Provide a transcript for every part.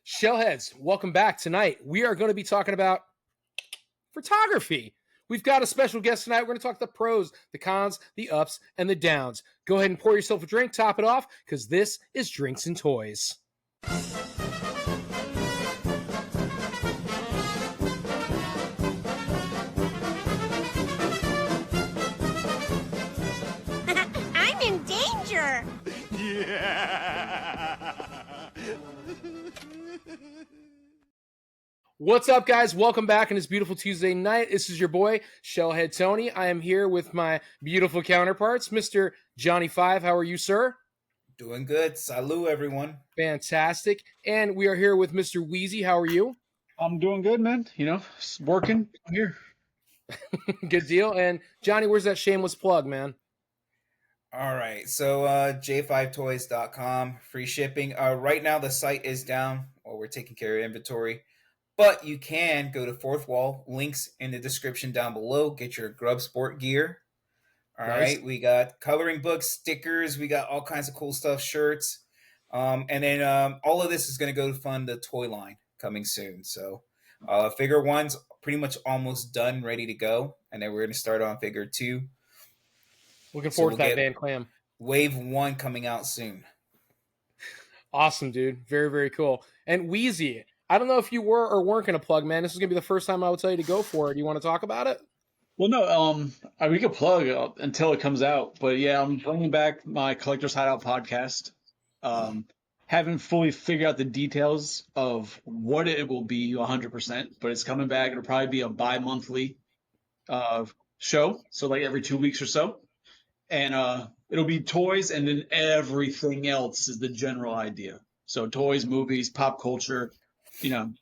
Shellheads, welcome back. Tonight, we are going to be talking about photography. We've got a special guest tonight. We're going to talk the pros, the cons, the ups, and the downs. Go ahead and pour yourself a drink, top it off, because this is Drinks and Toys. I'm in danger. What's up, guys? Welcome back on this beautiful Tuesday night. This is your boy, Shellhead Tony. I am here with my beautiful counterparts, Mr. Johnny Five. How are you, sir? Doing good. Salut, everyone. Fantastic. And we are here with Mr. Wheezy. How are you? I'm doing good, man. You know, just working. I'm here. Good deal. And Johnny, where's that shameless plug, man? All right. So j5toys.com, free shipping. Right now, the site is down while we're taking care of inventory. But you can go to Fourth Wall. Links in the description down below. Get your Grub Sport gear. All right. We got coloring books, stickers. We got all kinds of cool stuff, shirts. And then all of this is going to go to fund the toy line coming soon. So figure one's pretty much almost done, ready to go. And then we're going to start on figure two. Looking forward to that Van Clam. Wave 1 coming out soon. Awesome, dude. Very, very cool. And Wheezy, I don't know if you were or weren't going to plug, man. This is going to be the first time I would tell you to go for it. Do you want to talk about it? Well, no, we could plug until it comes out. But yeah, I'm bringing back my Collector's Hideout podcast. Haven't fully figured out the details of what it will be 100%, but it's coming back. It'll probably be a bi-monthly show, so like every 2 weeks or so. And it'll be toys, and then everything else is the general idea. So toys, movies, pop culture, you know,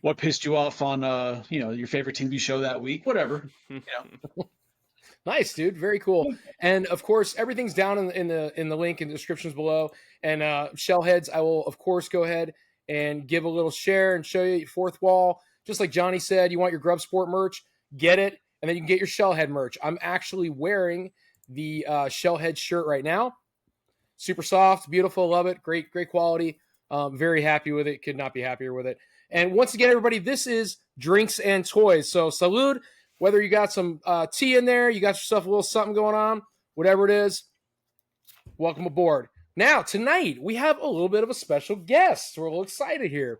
what pissed you off on, your favorite TV show that week, whatever. Nice, dude. Very cool. And of course, everything's down in the link in the descriptions below. And Shellheads, I will of course go ahead and give a little share and show you Fourth Wall. Just like Johnny said, you want your Grub Sport merch, get it, and then you can get your Shellhead merch. I'm actually wearing the Shellhead shirt right now. Super soft, beautiful, love it, great quality. Very happy with it. Could not be happier with it. And once again, everybody, this is Drinks and Toys. So salute, whether you got some tea in there, you got yourself a little something going on, whatever it is, welcome aboard. Now, tonight, we have a little bit of a special guest. We're a little excited here.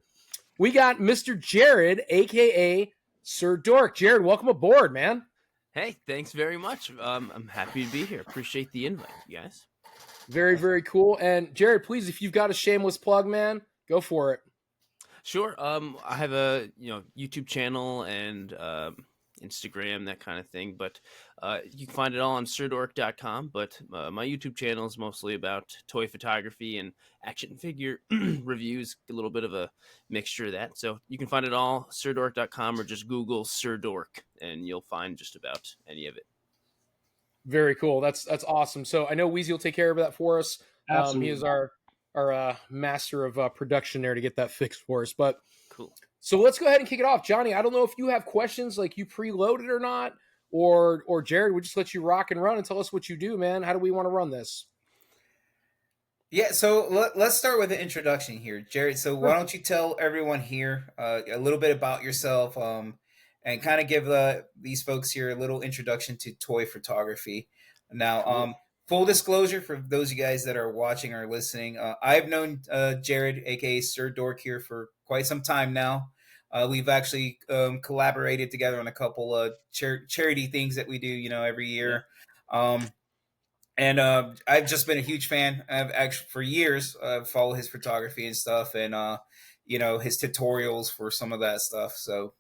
We got Mr. Jared, a.k.a. Sirdorks. Jared, welcome aboard, man. Hey, thanks very much. I'm happy to be here. Appreciate the invite, you guys. Very, very cool. And Jared, please, if you've got a shameless plug, man, go for it. Sure. I have a YouTube channel and Instagram, that kind of thing. But you can find it all on Sirdorks.com. But my YouTube channel is mostly about toy photography and action figure reviews, a little bit of a mixture of that. So you can find it all Sirdorks.com or just Google Sirdork and you'll find just about any of it. Very cool. That's awesome. So I know Wheezy will take care of that for us. He is our master of production there to get that fixed for us. But cool. So let's go ahead and kick it off. Johnny, I don't know if you have questions like you preloaded or not, or Jared, we just let you rock and run and tell us what you do, man. How do we want to run this? Yeah, so let's start with the introduction here, Jared. So why don't you tell everyone here a little bit about yourself and kind of give these folks here a little introduction to toy photography. Now, full disclosure for those of you guys that are watching or listening, I've known Jared, a.k.a. Sirdorks, here for quite some time now. We've actually collaborated together on a couple of charity things that we do, every year. And I've just been a huge fan. I've actually, for years, followed his photography and stuff and, his tutorials for some of that stuff. So,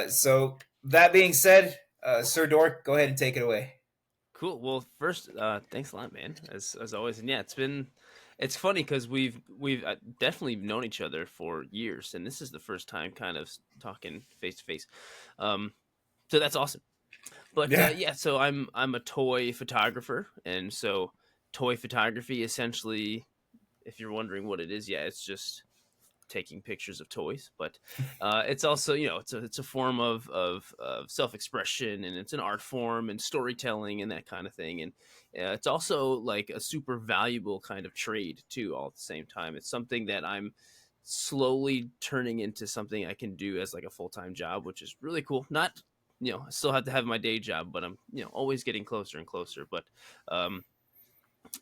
so that being said, Sirdorks, go ahead and take it away. Cool. Well, first, thanks a lot, man, as always. And yeah, it's funny because we've definitely known each other for years, and this is the first time kind of talking face to face. So that's awesome. But so I'm a toy photographer, and so toy photography essentially, if you're wondering what it is, it's just taking pictures of toys, but it's also it's a form of self-expression, and it's an art form and storytelling and that kind of thing, and it's also like a super valuable kind of trade too all at the same time. It's something that I'm slowly turning into something I can do as like a full-time job, which is really cool. Not, I still have to have my day job, but I'm, always getting closer and closer. But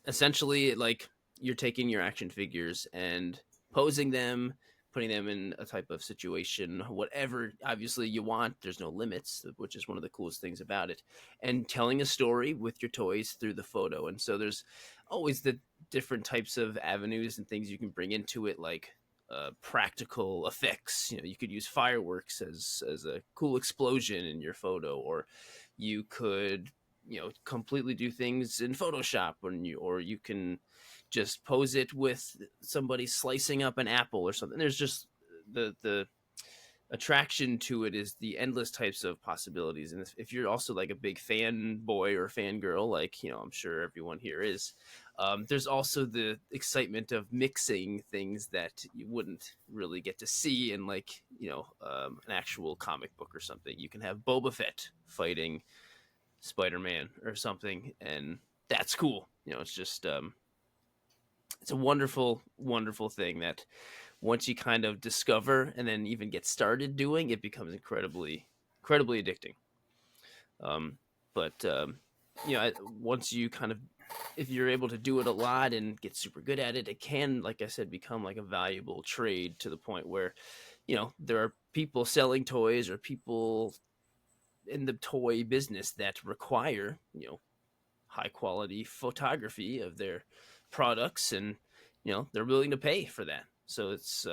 essentially, like, you're taking your action figures and posing them, putting them in a type of situation, whatever obviously you want. There's no limits, which is one of the coolest things about it, and telling a story with your toys through the photo. And so there's always the different types of avenues and things you can bring into it, like practical effects. You could use fireworks as a cool explosion in your photo, or you could completely do things in Photoshop, or you can just pose it with somebody slicing up an apple or something. There's just the attraction to it is the endless types of possibilities. And if you're also like a big fanboy or fangirl, like, I'm sure everyone here is, there's also the excitement of mixing things that you wouldn't really get to see in like, an actual comic book or something. You can have Boba Fett fighting Spider-Man or something, and that's cool. It's just, it's a wonderful, wonderful thing that once you kind of discover and then even get started doing, it becomes incredibly, incredibly addicting. Once you kind of, if you're able to do it a lot and get super good at it, it can, like I said, become like a valuable trade to the point where, there are people selling toys or people in the toy business that require, high quality photography of their products, and they're willing to pay for that. So it's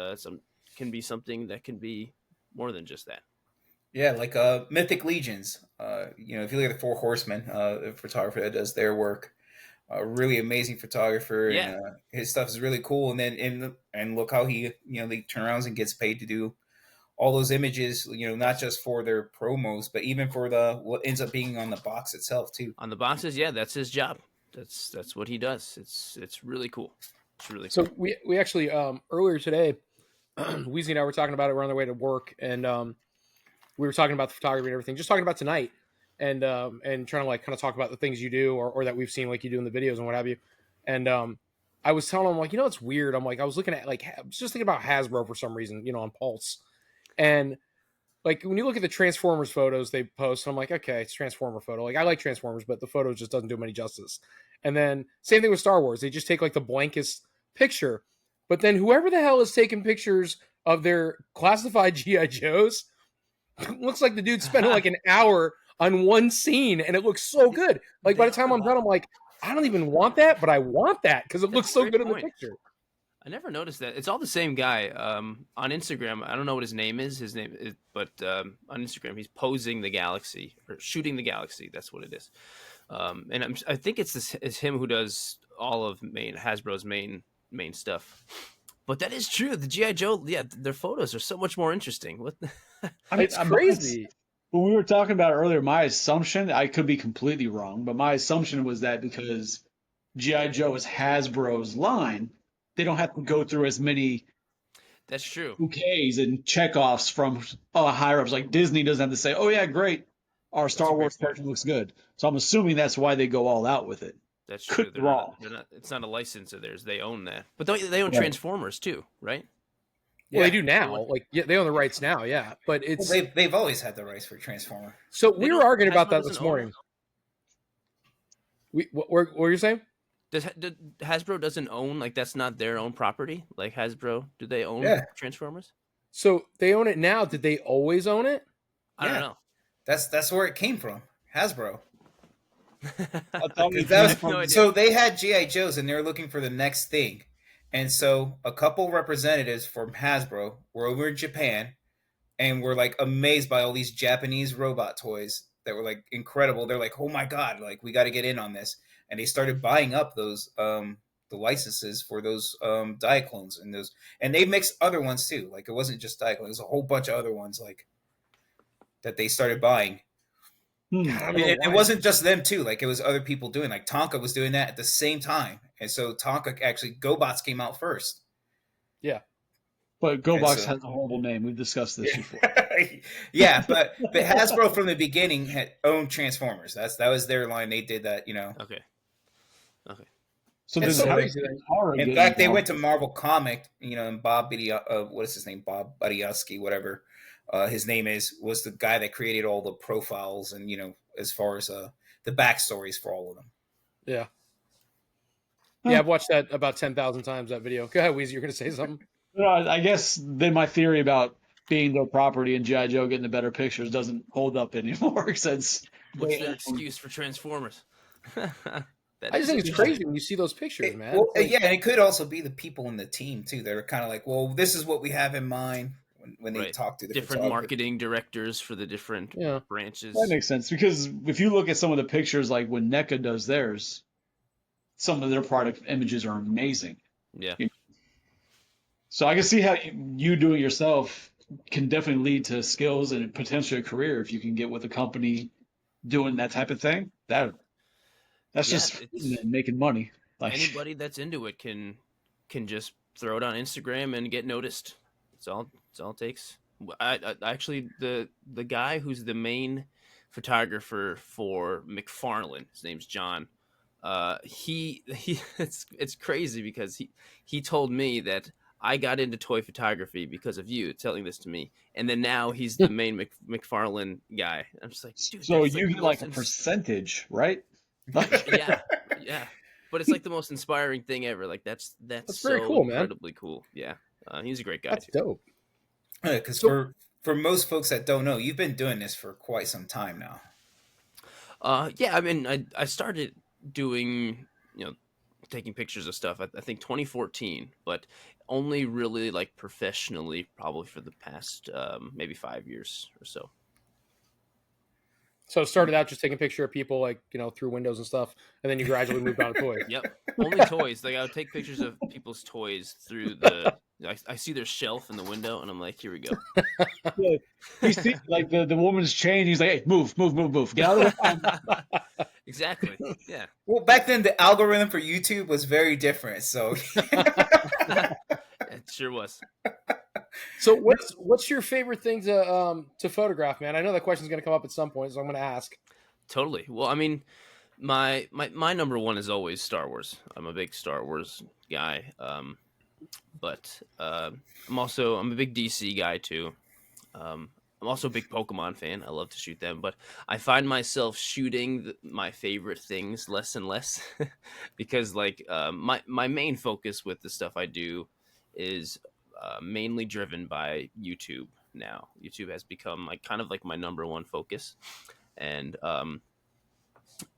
can be something that can be more than just that. Yeah, like Mythic Legions. If you look at the Four Horsemen, the photographer that does their work, really amazing photographer, Yeah. and his stuff is really cool. And then and look how he he turns around and gets paid to do all those images. Not just for their promos, but even for what ends up being on the box itself too. On the boxes, yeah, that's his job. That's what he does. It's really cool. It's really So cool. we actually earlier today, Weezy and I were talking about it. We're on the way to work, and we were talking about the photography and everything. Just talking about tonight, and trying to like kind of talk about the things you do or that we've seen like you do in the videos and what have you. And I was telling him like, it's weird. I'm like, I was looking at like, I was just thinking about Hasbro for some reason, on Pulse, and like when you look at the Transformers photos they post, I'm like, okay, it's Transformer photo. Like I like Transformers, but the photo just doesn't do them any justice. And then same thing with Star Wars. They just take like the blankest picture. But then whoever the hell is taking pictures of their classified G.I. Joes looks like the dude spent like an hour on one scene, and it looks so good. Like by the time I'm done, I'm like, I don't even want that, but I want that because it looks so good in the picture. I never noticed that. It's all the same guy. On Instagram, I don't know what his name is. But on Instagram, he's posing the galaxy or shooting the galaxy. That's what it is. And I think it's him who does all of Hasbro's main stuff. But that is true. The G.I. Joe, yeah, their photos are so much more interesting. It's crazy. When we were talking about it earlier, my assumption, I could be completely wrong, but my assumption was that because G.I. Joe is Hasbro's line, they don't have to go through as many That's true. bouquets and checkoffs from higher ups. Like Disney doesn't have to say, "Oh yeah, great, our Star Wars character looks good." So I'm assuming that's why they go all out with it. That's true. Could be wrong. It's not a license of theirs. They own that. But they own Transformers too, right? Well, they do now. Like, yeah, they own the rights now, yeah. But it's They've always had the rights for Transformer. So we were arguing about that Hasbro this morning. What were you saying? Hasbro doesn't own, like, that's not their own property? Like Hasbro, do they own Transformers? So they own it now. Did they always own it? I don't know. That's where it came from. Hasbro. No So they had G.I. Joes and they were looking for the next thing. And so a couple representatives from Hasbro were over in Japan and were like amazed by all these Japanese robot toys that were like incredible. They're like, oh my God, like we got to get in on this. And they started buying up those the licenses for those Diaclones and they mixed other ones too. Like it wasn't just Diaclones, there's a whole bunch of other ones like that they started buying. It wasn't just them too. Like it was other people doing. Like Tonka was doing that at the same time, and so Tonka actually GoBots came out first. Yeah, but GoBots has a horrible name. We've discussed this before. Yeah, but Hasbro from the beginning had owned Transformers. That was their line. They did that, Okay. So And then so so how they, does crazy. Tara in get fact, they involved? went to Marvel Comic, and Bob what is his name? Bob Budiowski, whatever his name was the guy that created all the profiles and as far as the backstories for all of them. Yeah. Huh. Yeah, I've watched that about 10,000 times, that video. Go ahead, Weezy. You're going to say something? I guess then my theory about being their property and G.I. Joe getting the better pictures doesn't hold up anymore since What's they their own. excuse for Transformers? That I just is think it's interesting. crazy when you see those pictures, man. Well, It's like, yeah, and it could also be the people in the team too that are kind of like, well, this is what we have in mind when they Right. talk to the Different photographer. marketing directors for the different yeah. That branches. makes sense because if you look at some of the pictures, like when NECA does theirs, some of their product images are amazing. Yeah. So I can see how you doing it yourself can definitely lead to skills and potentially a career if you can get with a company doing that type of thing. That's Yeah. just It's making money. Like, anybody that's into it can just throw it on Instagram and get noticed. It's all it takes. I actually the guy who's the main photographer for McFarlane, his name's John. He it's crazy because he told me that I got into toy photography because of you telling this to me, and then now he's the main McFarlane guy. I'm just like, dude, so that's like you the get like most a percentage, right? yeah, yeah. But it's like the most inspiring thing ever. Like that's That's very so cool, man. incredibly cool. Yeah, he's a great guy That's too. dope. Because So, for most folks that don't know, you've been doing this for quite some time now. Yeah. I mean, I started doing taking pictures of stuff. I think 2014, but only really like professionally probably for the past maybe 5 years or so. so it started out just taking a picture of people, like, through windows and stuff, and then you gradually moved on to toys. Yep. Only toys. Like I would take pictures of people's toys through the. I see their shelf in the window, and I'm like, here we go. Yeah. He see like the woman's chain. He's like, hey, move, move, move, move, get out of the way. Exactly. Yeah. Well, back then the algorithm for YouTube was very different. So It sure was. So what's your favorite thing to photograph, man? I know that question's going to come up at some point, so I'm going to ask. Totally. Well, I mean, my number one is always Star Wars. I'm a big Star Wars guy. But I'm a big DC guy too. I'm also a big Pokemon fan. I love to shoot them, but I find myself shooting my favorite things less and less because, like, my main focus with the stuff I do is mainly driven by YouTube. Now, YouTube has become like kind of like my number one focus, and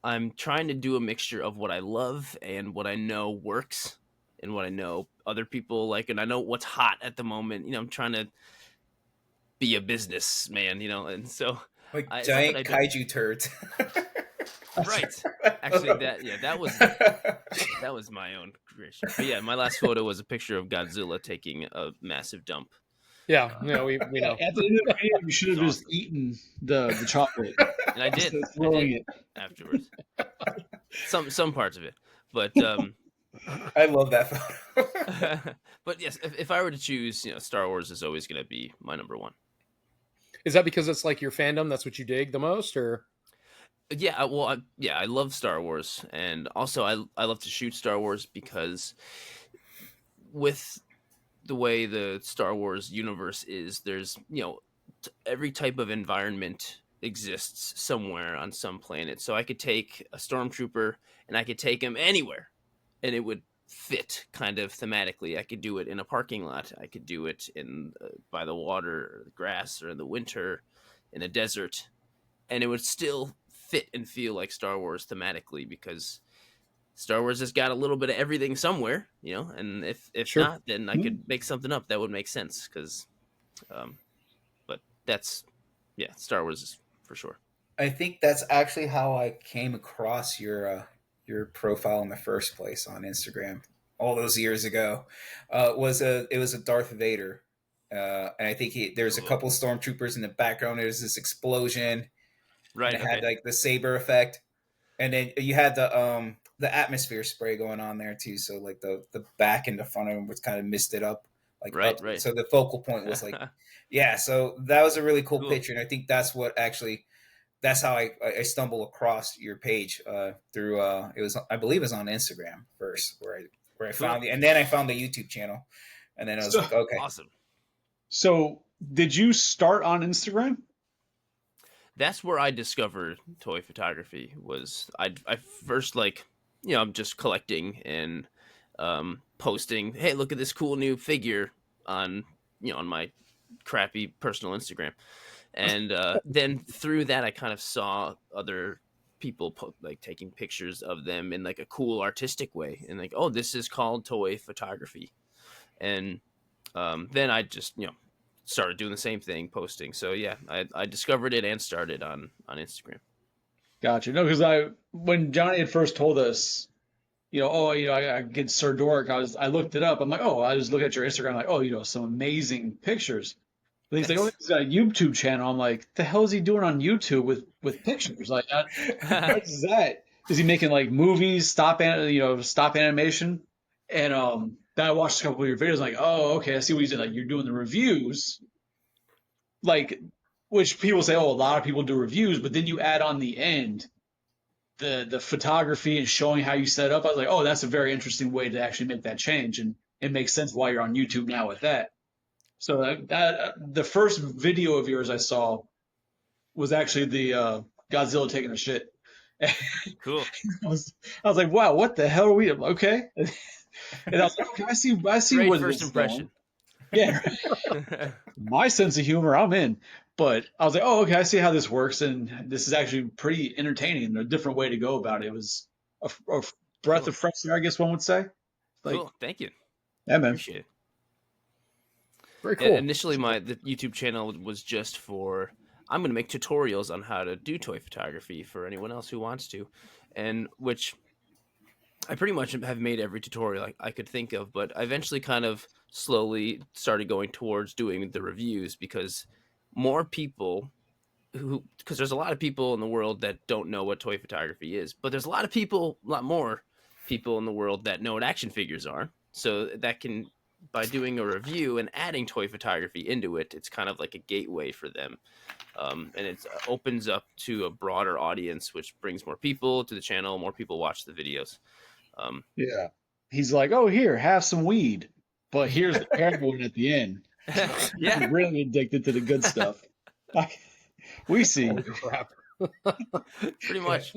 I'm trying to do a mixture of what I love and what I know works and what I know other people like, and I know what's hot at the moment. I'm trying to be a businessman, and so like it's not that giant I don't. kaiju turds. Right. Actually, that was my own creation. But yeah, my last photo was a picture of Godzilla taking a massive dump. Yeah, we know. At the end of the video, you should have It's just eaten the chocolate And I did. instead of throwing it. Afterwards. Some parts of it, but I love that photo. but yes, if I were to choose, Star Wars is always going to be my number one. Is that because it's like your fandom? That's what you dig the most, or? Yeah, well, I love Star Wars, and also I love to shoot Star Wars because with the way the Star Wars universe is, there's every type of environment exists somewhere on some planet. So I could take a stormtrooper and I could take him anywhere, and it would fit kind of thematically. I could do it in a parking lot. I could do it in by the water, or the grass, or in the winter, in a desert, and it would still fit and feel like Star Wars thematically because Star Wars has got a little bit of everything somewhere, and if Sure. not, then I could make something up that would make sense because, but that's, yeah, Star Wars is for sure. I think that's actually how I came across your profile in the first place on Instagram all those years ago. It was a Darth Vader, and I think there's a couple stormtroopers in the background. There's this explosion, Right. and it Okay. had like the saber effect, and then you had the atmosphere spray going on there too. So like the back and the front of them was kind of misted up, like Right, up. right. So the focal point was like, yeah. So that was a really cool Cool. picture, and I think that's what actually that's how I stumbled across your page through it was, I believe it was on Instagram first, where I Cool. found it, and then I found the YouTube channel, and then I was So, like, okay. Awesome. so did you start on Instagram? That's where I discovered toy photography. Was I first, like, I'm just collecting and posting, hey, look at this cool new figure on on my crappy personal Instagram. And then through that, I kind of saw other people like taking pictures of them in like a cool artistic way, and like, oh, this is called toy photography. And then I just started doing the same thing, posting. So yeah, I discovered it and started on Instagram. Gotcha. No, because when Johnny had first told us, I get Sirdork, I looked it up. I'm like, oh, I was looking at your Instagram, like, oh, some amazing pictures. But he's like, oh, Thanks. he's got a YouTube channel. I'm like, the hell is he doing on YouTube with pictures? Like, what is that? Is he making like movies, stop animation? And then I watched a couple of your videos, like, oh, okay, I see what he's doing. Like, you're doing the reviews, like, which people say, oh, a lot of people do reviews, but then you add on the end the photography and showing how you set it up. I was like, oh, that's a very interesting way to actually make that change, and it makes sense why you're on YouTube now with that. So the first video of yours I saw was actually the Godzilla taking a shit. Cool. I was like, wow, what the hell are we? Okay, and I was like, okay, I see Great where first this is going. impression. Yeah, my sense of humor, I'm in. But I was like, oh, okay, I see how this works, and this is actually pretty entertaining and a different way to go about it. It was a breath Cool. of fresh air, I guess one would say. Like, Cool. Thank you. yeah, man. Appreciate it. Very cool. Initially, the YouTube channel was just for, I'm going to make tutorials on how to do toy photography for anyone else who wants to, and which I pretty much have made every tutorial I could think of. But I eventually kind of slowly started going towards doing the reviews, because more people because there's a lot of people in the world that don't know what toy photography is, but there's a lot more people in the world that know what action figures are. So that can, by doing a review and adding toy photography into it, it's kind of like a gateway for them. And it opens up to a broader audience, which brings more people to the channel, more people watch the videos. Yeah. He's like, oh, here, have some weed, but here's the heroin at the end. Yeah. You're really addicted to the good stuff. We see. Holy crap. Pretty much.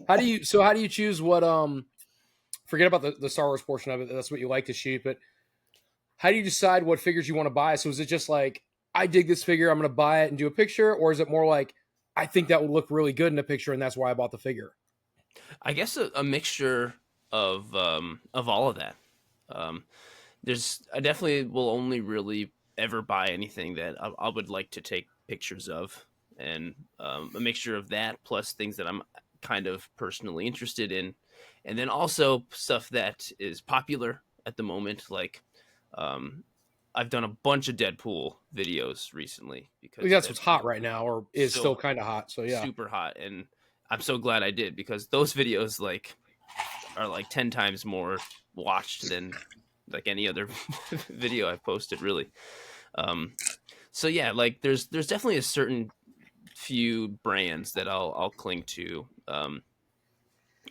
How do you choose what forget about the Star Wars portion of it, that's what you like to shoot, but how do you decide what figures you want to buy? So is it just like, I dig this figure, I'm going to buy it and do a picture, or is it more like, I think that would look really good in a picture and that's why I bought the figure? I guess a mixture of all of that. I definitely will only really ever buy anything that I would like to take pictures of, and a mixture of that plus things that I'm kind of personally interested in, and then also stuff that is popular at the moment. Like, I've done a bunch of Deadpool videos recently because That's what's hot Deadpool right now, or is so still kind of hot. So yeah, super hot, and I'm so glad I did, because those videos are like 10 times more watched than like any other video I've posted, really. So yeah, like there's definitely a certain few brands that I'll cling to.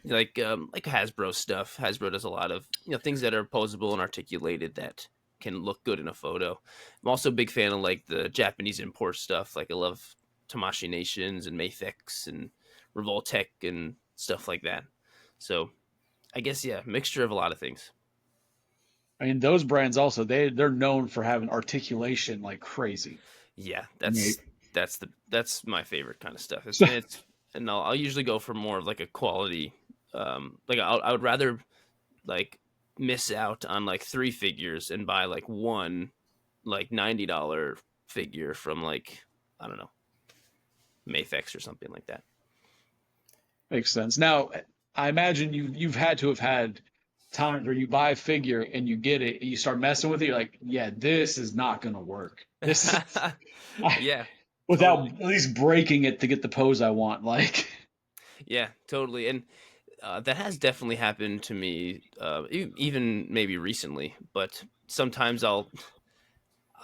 Like Hasbro stuff. Hasbro does a lot of things that are posable and articulated that can look good in a photo. I'm also a big fan of like the Japanese import stuff. Like I love Tamashii Nations and Mafex and Revoltech and stuff like that. So I guess mixture of a lot of things. I mean, those brands also they're known for having articulation like crazy. Yeah, Yeah. that's my favorite kind of stuff. So, And I'll usually go for more of like a quality. Like I would rather like miss out on like 3 figures and buy like one like $90 figure from like, I don't know, Mafex or something like that. makes sense. Now, I imagine you've had to have had times where you buy a figure and you get it and you start messing with it. You're like, yeah, this is not gonna work. This is Yeah, without totally. at least breaking it to get the pose I want. Like, Yeah, totally. And that has definitely happened to me, even maybe recently. But sometimes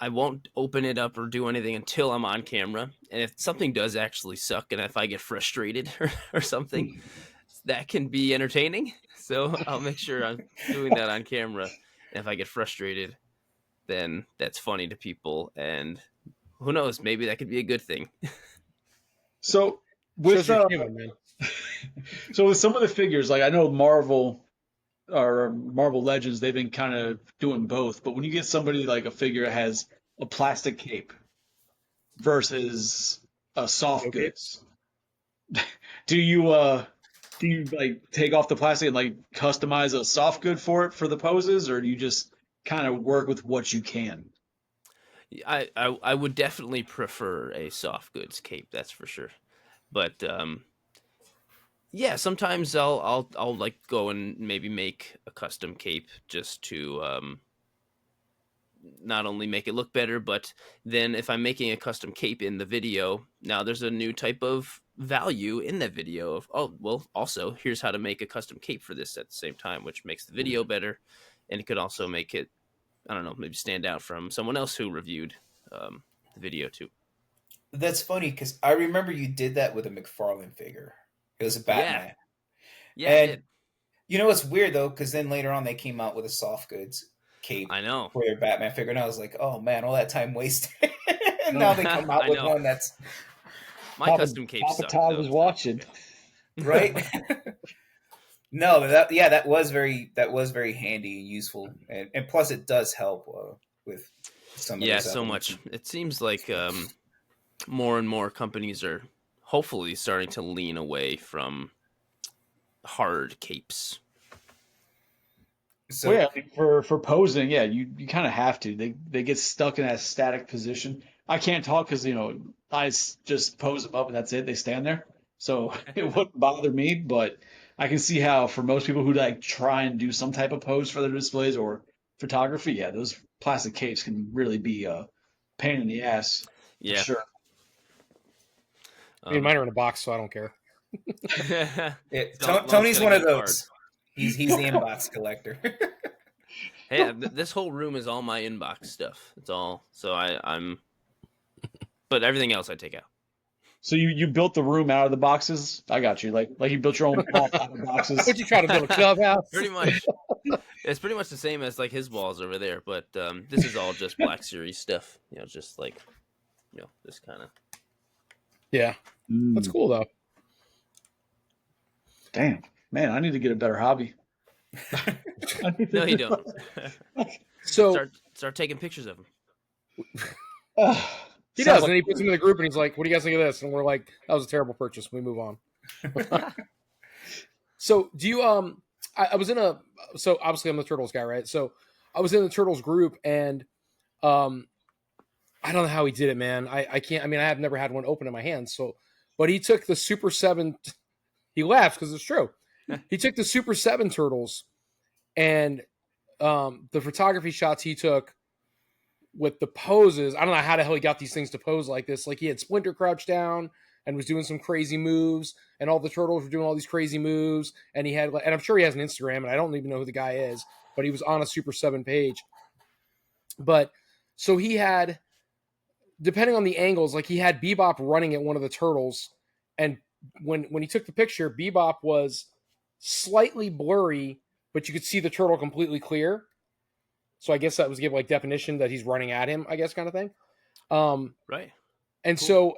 I won't open it up or do anything until I'm on camera. And if something does actually suck, and if I get frustrated or something, that can be entertaining. So I'll make sure I'm doing that on camera. And if I get frustrated, then that's funny to people. And who knows, maybe that could be a good thing. So Shows with you're human, man. so with some of the figures, like I know Marvel or Marvel Legends, they've been kind of doing both. But when you get somebody like a figure that has a plastic cape versus a soft Okay. goods, do you like take off the plastic and like customize a soft good for it for the poses, or do you just kind of work with what you can? I would definitely prefer a soft goods cape, that's for sure. But yeah, sometimes I'll like go and maybe make a custom cape just to not only make it look better, but then if I'm making a custom cape in the video, now there's a new type of value in that video of, oh, well, also here's how to make a custom cape for this at the same time, which makes the video better. And it could also make it, I don't know, maybe stand out from someone else who reviewed the video too. That's funny because I remember you did that with a McFarlane figure. It was a Batman. Yeah, I And did. you know what's weird though, because then later on they came out with a soft goods cape I know. for their Batman figure, and I was like, oh man, all that time wasted. And now they come out I with know. one that's My custom cape Papa sucked, Todd though, was so- watching. right. No, that was very handy and useful, and plus it does help with some of Yeah, those so elements. much. It seems like more and more companies are hopefully starting to lean away from hard capes. So Well, yeah, like for posing, yeah, you kind of have to. They get stuck in that static position. I can't talk because just pose them up and that's it. They stand there, so it wouldn't bother me. But I can see how for most people who like try and do some type of pose for their displays or photography, yeah, those plastic capes can really be a pain in the ass for Yeah. sure. I mean, mine are in a box, so I don't care. Tony's one of those. He's the inbox collector. Hey, this whole room is all my inbox stuff. It's all. So I'm. But everything else I take out. So you built the room out of the boxes. I got you. Like you built your own wall out of boxes. Would you try to build a clubhouse? Pretty much. It's pretty much the same as like his walls over there, but this is all just Black Series stuff. Just like, this kind of. Yeah, that's cool though. Damn, man, I need to get a better hobby. No, you don't. So start taking pictures of them. he does, and he puts them in the group, and he's like, "What do you guys think of this?" And we're like, "That was a terrible purchase." We move on. So do you? I was in a. So obviously I'm the Turtles guy, right? So I was in the Turtles group, and I don't know how he did it, man. I can't. I mean, I have never had one open in my hands. So, but he took the Super 7. He laughs because it's true. He took the Super 7 Turtles, and the photography shots he took with the poses. I don't know how the hell he got these things to pose like this. Like he had Splinter crouched down and was doing some crazy moves, and all the Turtles were doing all these crazy moves. And he had, and I'm sure he has an Instagram, and I don't even know who the guy is, but he was on a Super 7 page. But so he had, depending on the angles, like he had Bebop running at one of the Turtles, and when he took the picture, Bebop was slightly blurry, but you could see the turtle completely clear. So I guess that was give like definition that he's running at him, I guess, kind of thing. Right. And Cool. so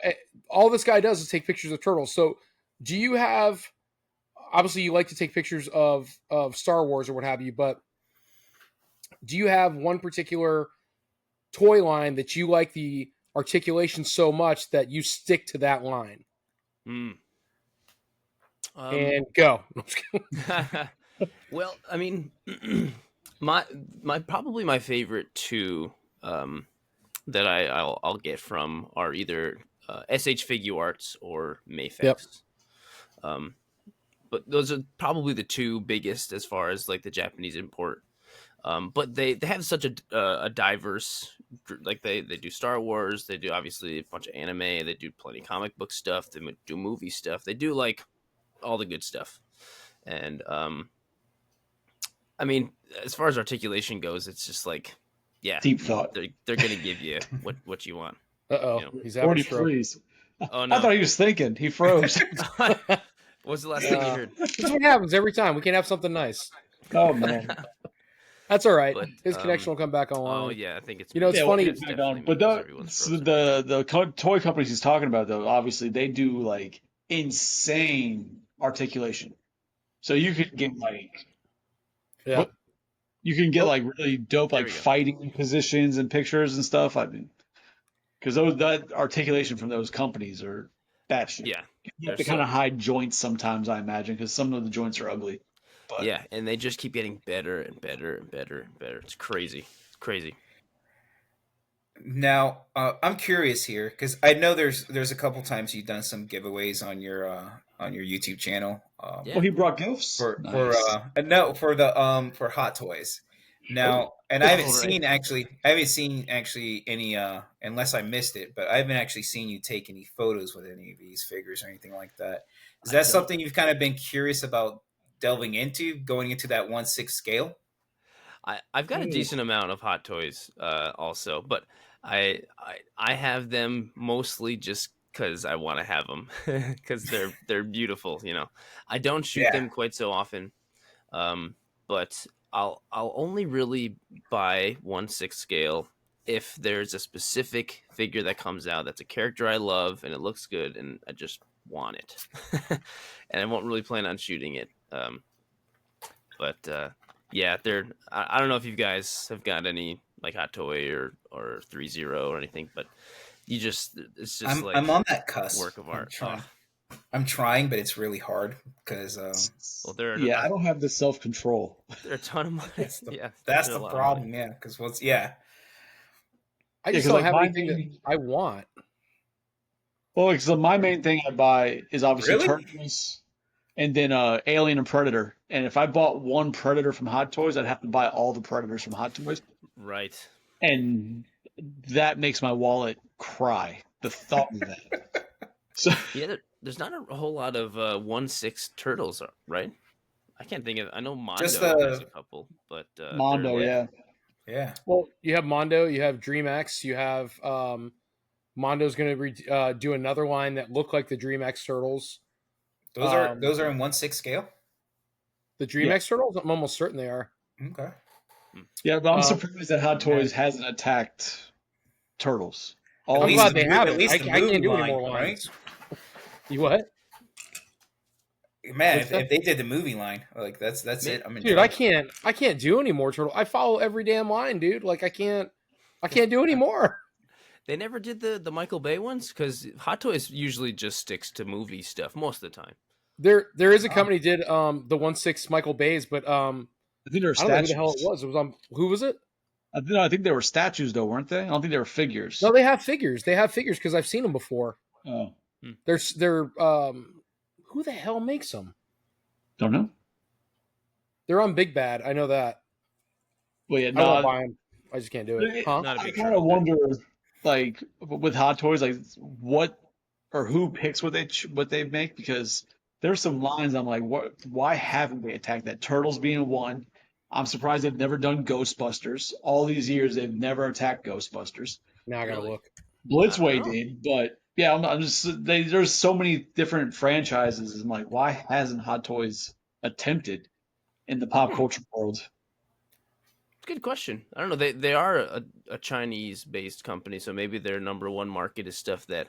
all this guy does is take pictures of turtles. So do you have, obviously you like to take pictures of Star Wars or what have you, but do you have one particular toy line that you like the articulation so much that you stick to that line? And go. Well, I mean, my probably my favorite two that I'll get from are either SH Figure Arts or Mayfix. Yep. But those are probably the two biggest as far as like the Japanese import. But they have such a diverse, like they do Star Wars, they do obviously a bunch of anime, they do plenty of comic book stuff, they do movie stuff, they do like all the good stuff. And I mean, as far as articulation goes, it's just like Yeah, Deep thought. they're gonna give you what you want. Uh-oh. You know. He's having a 40 stroke. freeze. Oh I no! thought he was thinking. He froze. What's the last thing you heard? This is what happens every time. We can't have something nice. Oh man. That's all right. But His connection will come back oh online. yeah, I think it's You know, it's Yeah, funny. we'll get back on. But the toy companies he's talking about, though, obviously they do like insane articulation. So you could get like Yeah. you can get Oh. like really dope There like we go. fighting positions and pictures and stuff. I mean, because that articulation from those companies are batshit. Yeah, You have to they're kind of so- hide joints sometimes, I imagine, because some of the joints are ugly. But yeah, and they just keep getting better and better and better and better. It's crazy. It's crazy. Now, I'm curious here because I know there's a couple times you've done some giveaways on your YouTube channel. Yeah. oh, he brought gifts. For Nice. no for the for Hot Toys. Now, and I haven't Oh, right. seen actually any unless I missed it, but I haven't actually seen you take any photos with any of these figures or anything like that. Is I that don't- something you've kind of been curious about delving into, going into that 1/6 scale? I've got a Ooh. decent amount of Hot Toys also, but I have them mostly just because I want to have them because they're beautiful. You know, I don't shoot Yeah. them quite so often, but I'll only really buy 1/6 scale if there's a specific figure that comes out that's a character I love and it looks good and I just want it, and I won't really plan on shooting it. But yeah, they're. I don't know if you guys have got any like Hot Toy or 3-0 or anything, but it's just like I'm on that cusp. work of art. I'm trying, but it's really hard because Well, they're Yeah, I don't have the self control. they're a ton of money. that's the, Yeah, that's they're a the lot of problem. money. Yeah, because yeah. I Yeah, just 'cause, don't like, have my anything main- that I want. Well, because my main thing I buy is obviously Really? Turtles, and then Alien and Predator. And if I bought one Predator from Hot Toys, I'd have to buy all the Predators from Hot Toys, Right. and that makes my wallet cry. The thought of that. So Yeah, there's not a whole lot of 1/6 turtles, right? I can't think of. I know Mondo Just, has a couple, but Mondo, yeah. yeah. Yeah. Well, you have Mondo, you have DreamX, you have Mondo's going to do another line that look like the DreamX Turtles. Those are in 1/6 scale. The DreamX Turtles? I'm almost certain they are. Okay. Yeah, but I'm Um, surprised that Hot Toys hasn't attacked Turtles. At I'm least glad the they mo- have at it. least I the can't movie do any line, more right? lines. You what? Man, What's if they did the movie line, like that's it. I'm in Dude, I trouble. can't do any more turtle. I follow every damn line, dude. Like I can't do any more. they never did the Michael Bay ones because Hot Toys usually just sticks to movie stuff most of the time. There is a company did the 1/6 Michael Bay's, but I think there were I don't know who statues. the hell it was. It was on who was it? I think they were statues, though, weren't they? I don't think they were figures. No, they have figures. They have figures because I've seen them before. Oh, They're who the hell makes them? don't know. They're on Big Bad. I know that. Well, yeah, I won't no. buy them. I just can't do it. Huh? Not a I big kind fan. of wonder, like, with Hot Toys, like, what or who picks what they make, because there's some lines I'm like, what? Why haven't they attacked that? Turtles being one. I'm surprised they've never done Ghostbusters. All these years, they've never attacked Ghostbusters. Now I gotta Really? look. Blitzway I don't know. did, but yeah, I'm just there's so many different franchises. I'm like, why hasn't Hot Toys attempted in the pop culture world? Good question. I don't know. They are a Chinese based company, so maybe their number one market is stuff that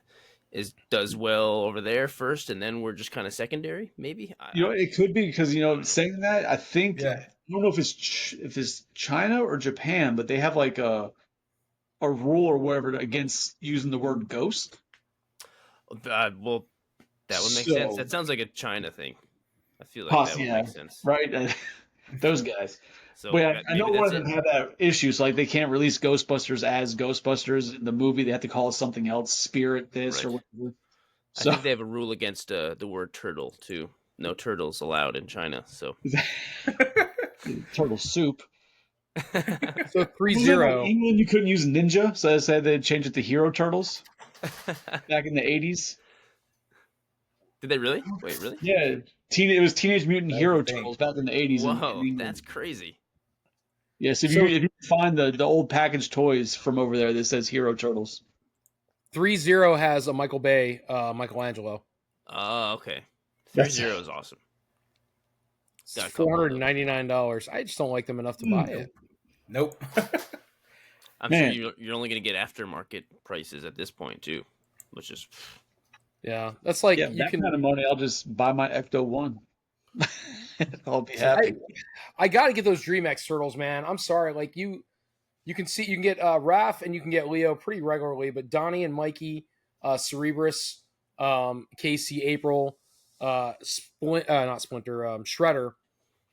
does well over there first, and then we're just kind of secondary. Maybe. You know, it could be because saying that, I think Yeah. I don't know if it's China or Japan, but they have like a rule or whatever against using the word ghost. Well, that would make So- sense. That sounds like a China thing. I feel like that would Yeah, make sense. right? Those guys. So But yeah, I know maybe one of that's them it. had that issue. So like they can't release Ghostbusters as Ghostbusters in the movie. They have to call it something else, Spirit this or Right. whatever. I So think they have a rule against the word turtle too. No turtles allowed in China. So turtle soup. So Wasn't it 3-0. like England, you couldn't use ninja, so I said they'd change it to Hero Turtles back in the 80s. Did they really? Wait, really? Yeah, it was Teenage Mutant That's Hero the thing. Turtles back in the 80s. in Whoa, England. that's crazy. Yes, if So you find the old package toys from over there that says Hero Turtles. 3-0 has a Michael Bay, Michelangelo. Oh, okay. That's 3-0 is awesome. It's Got a four couple of hundred and those. $99. I just don't like them enough to buy it. Nope. I'm sure Man. you're only going to get aftermarket prices at this point too, which is Yeah, that's like Yeah, you that kind can. of money, I'll just buy my Ecto One. I'll be So- happy. I got to get those DreamX turtles, man. I'm sorry, like you can see you can get Raph and you can get Leo pretty regularly, but Donnie and Mikey, Cerebrus, Casey, April, not Splinter, Shredder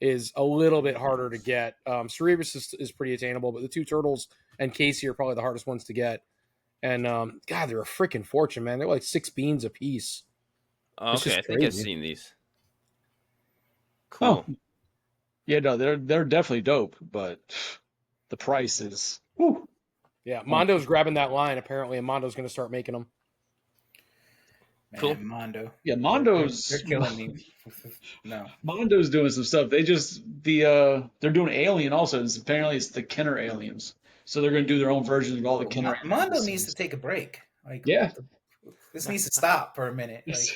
is a little bit harder to get. Cerebrus is pretty attainable, but the two turtles and Casey are probably the hardest ones to get. And God, they're a freaking fortune, man. They're like 6 beans a piece. It's okay. just I think I've crazy. seen these. Oh, Cool. yeah, no, they're definitely dope, but the price is. Whew. Yeah, Mondo's grabbing that line apparently, and Mondo's going to start making them. Man, Cool. Mondo. Yeah, They're killing me. No. Mondo's doing some stuff. They just they're doing Alien also. And apparently it's the Kenner aliens, so they're going to do their own versions of all the Kenner. Mondo aliens. needs to take a break. Like, Yeah. this needs to stop for a minute. Yes.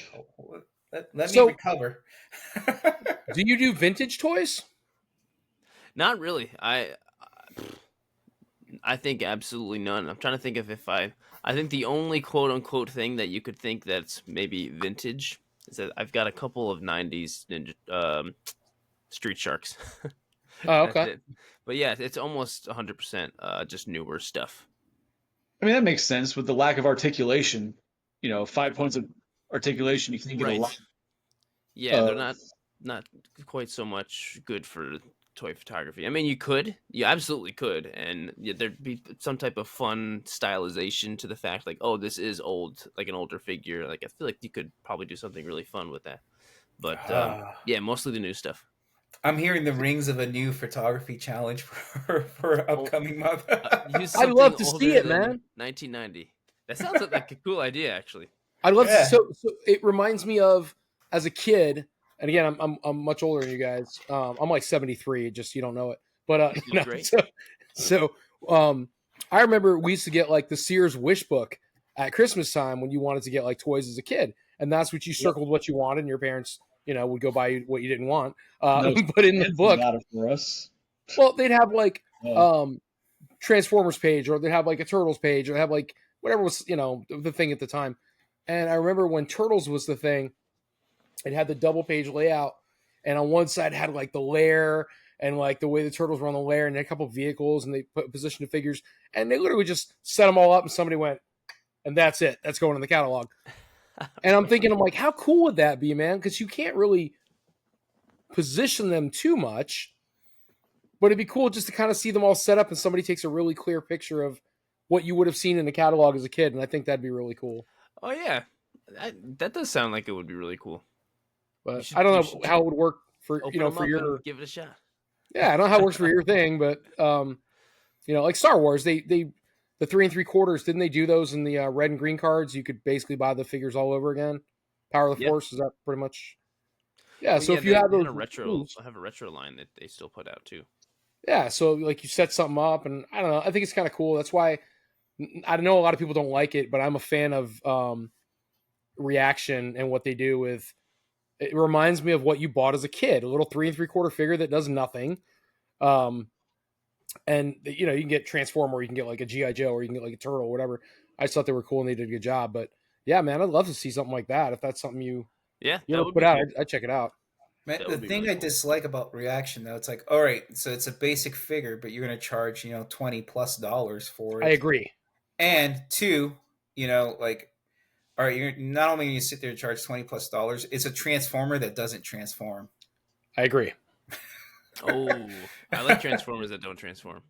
Like, let me So- recover. Do you do vintage toys? Not really. I think absolutely none. I'm trying to think if I think the only quote unquote thing that you could think that's maybe vintage is that I've got a couple of '90s Ninja Street Sharks. Oh, That's okay. it. But yeah, it's almost 100% just newer stuff. I mean, that makes sense with the lack of articulation. 5 points of articulation, you can get a Right. lot. Yeah, they're not quite so much good for toy photography. I mean, you absolutely could, and there'd be some type of fun stylization to the fact, like, oh, this is old, like an older figure. Like, I feel like you could probably do something really fun with that. But yeah, mostly the new stuff. I'm hearing the rings of a new photography challenge for upcoming month. Use I'd love something to see older it, than man. 1990. That sounds like a cool idea, actually. I'd love Yeah. to. So it reminds me of as a kid, and again, I'm much older than you guys. I'm like 73, just you don't know it. But That's great. So I remember we used to get like the Sears wish book at Christmas time when you wanted to get like toys as a kid, and that's what you circled what you wanted, and your parents, would go buy you what you didn't want. No, But in the kids book, got it for us. well, they'd have like Yeah. Transformers page, or they'd have like a Turtles page, or they'd have like whatever was the thing at the time. And I remember when Turtles was the thing, it had the double page layout, and on one side it had like the lair and like the way the turtles were on the lair, and a couple of vehicles, and they put position of figures, and they literally just set them all up, and somebody went, and that's it. That's going in the catalog. And I'm thinking, I'm like, how cool would that be, man? Because you can't really position them too much, but it'd be cool just to kind of see them all set up, and somebody takes a really clear picture of what you would have seen in the catalog as a kid, and I think that'd be really cool. Oh yeah, that does sound like it would be really cool. But I don't know how it would work for Open them for up your and give it a shot. yeah, I don't know how it works for your thing, but like Star Wars, they the 3 3/4 didn't they do those in the red and green cards? You could basically buy the figures all over again. Power of the Yeah. Force, is that pretty much? Yeah, Well, so if they- you have they those had a retro, rules- have a retro line that they still put out too. yeah, so like you set something up, and I don't know, I think it's kind of cool. That's why I know a lot of people don't like it, but I'm a fan of Reaction and what they do with. It reminds me of what you bought as a kid, a little 3 3/4 figure that does nothing. And you can get Transformer, or you can get like a GI Joe, or you can get like a turtle, or whatever. I just thought they were cool and they did a good job. But yeah, man, I'd love to see something like that. If that's something you Yeah, you that ever would put be out, cool. I'd check it out. Man, That the would be thing really I cool. dislike about Reaction, though, it's like, all right, so it's a basic figure, but you're going to charge, $20+ for it. I agree. And two, like, all right, you're not only going to sit there and charge $20+, it's a transformer that doesn't transform. I agree. Oh, I like Transformers that don't transform.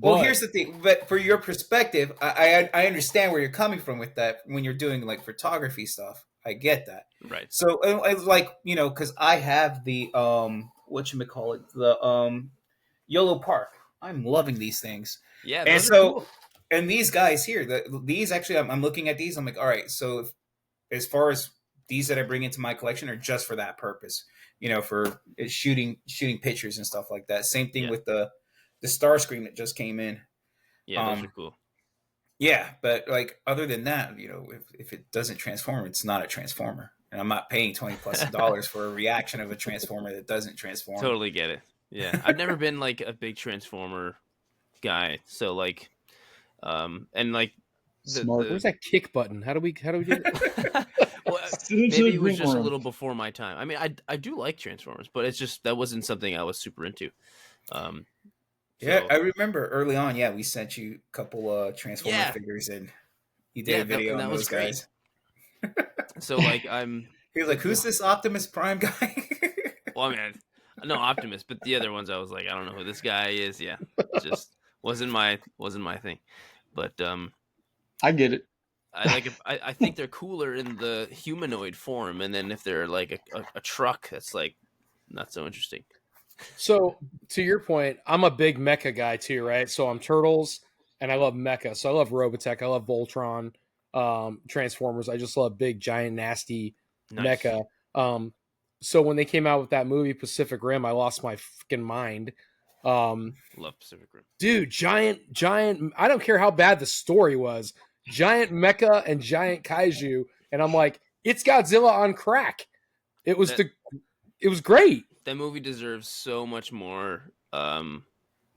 Well, But- here's the thing, but for your perspective, I understand where you're coming from with that when you're doing like photography stuff. I get that. Right. So, like, because I have the whatchamacallit, the YOLO Park. I'm loving these things. Yeah. And those are so, cool. and these guys here, these actually, I'm looking at these. I'm like, all right. So, as far as these that I bring into my collection are just for that purpose, for shooting pictures and stuff like that. Same thing Yeah. with the the Starscream that just came in. Yeah, those are cool. Yeah, but like other than that, if it doesn't transform, it's not a transformer, and I'm not paying $20+ for a reaction of a transformer that doesn't transform. Totally get it. Yeah, I've never been like a big Transformer guy, so like, and like Smart. Where's that kick button? How do we do it? well, Into maybe the it was green just a room. little before my time. I mean, I do like Transformers, but it's just that wasn't something I was super into. Um, Yeah, so, I remember early on. Yeah, we sent you a couple Transformer Yeah. figures, and you did yeah, a video and on that was those great. guys. So like I'm He was like, "Who's this Optimus Prime guy?" well, I mean, no Optimus, but the other ones I was like, I don't know who this guy is. Yeah, just wasn't my thing. But I get it. I think they're cooler in the humanoid form, and then if they're like a truck, that's like not so interesting. So to your point, I'm a big mecha guy too, right? So I'm Turtles and I love mecha. So I love Robotech, I love Voltron, Transformers. I just love big, giant, nasty Nice. mecha. So when they came out with that movie Pacific Rim, I lost my fucking mind. Love Pacific Rim. Dude, giant. I don't care how bad the story was. Giant mecha and giant kaiju, and I'm like, it's Godzilla on crack. It was it was great. That movie deserves so much more. I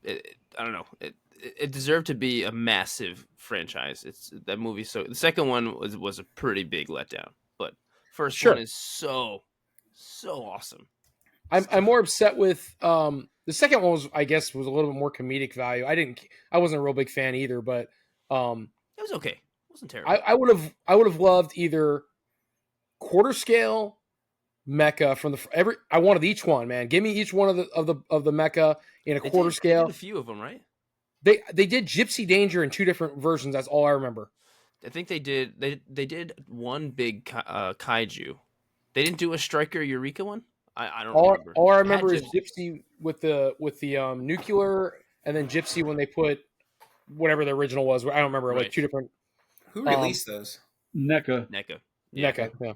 don't know. It deserved to be a massive franchise. It's that movie. So the second one was a pretty big letdown, but first one is so awesome. I'm more upset with the second one was, I guess, was a little bit more comedic value. I wasn't a real big fan either, but it was okay. It wasn't terrible. I would have loved either quarter scale mecha from I wanted each one, man. Give me each one of the mecha in a quarter scale. They did a few of them, right? They did Gypsy Danger in two different versions. That's all I remember. I think they did. They did one big kaiju. They didn't do a Striker Eureka one. I don't remember. All I remember is Gypsy with the nuclear, and then Gypsy when they put whatever the original was. I don't remember. Right. Like two different. Who released those? NECA. Yeah. NECA, yeah.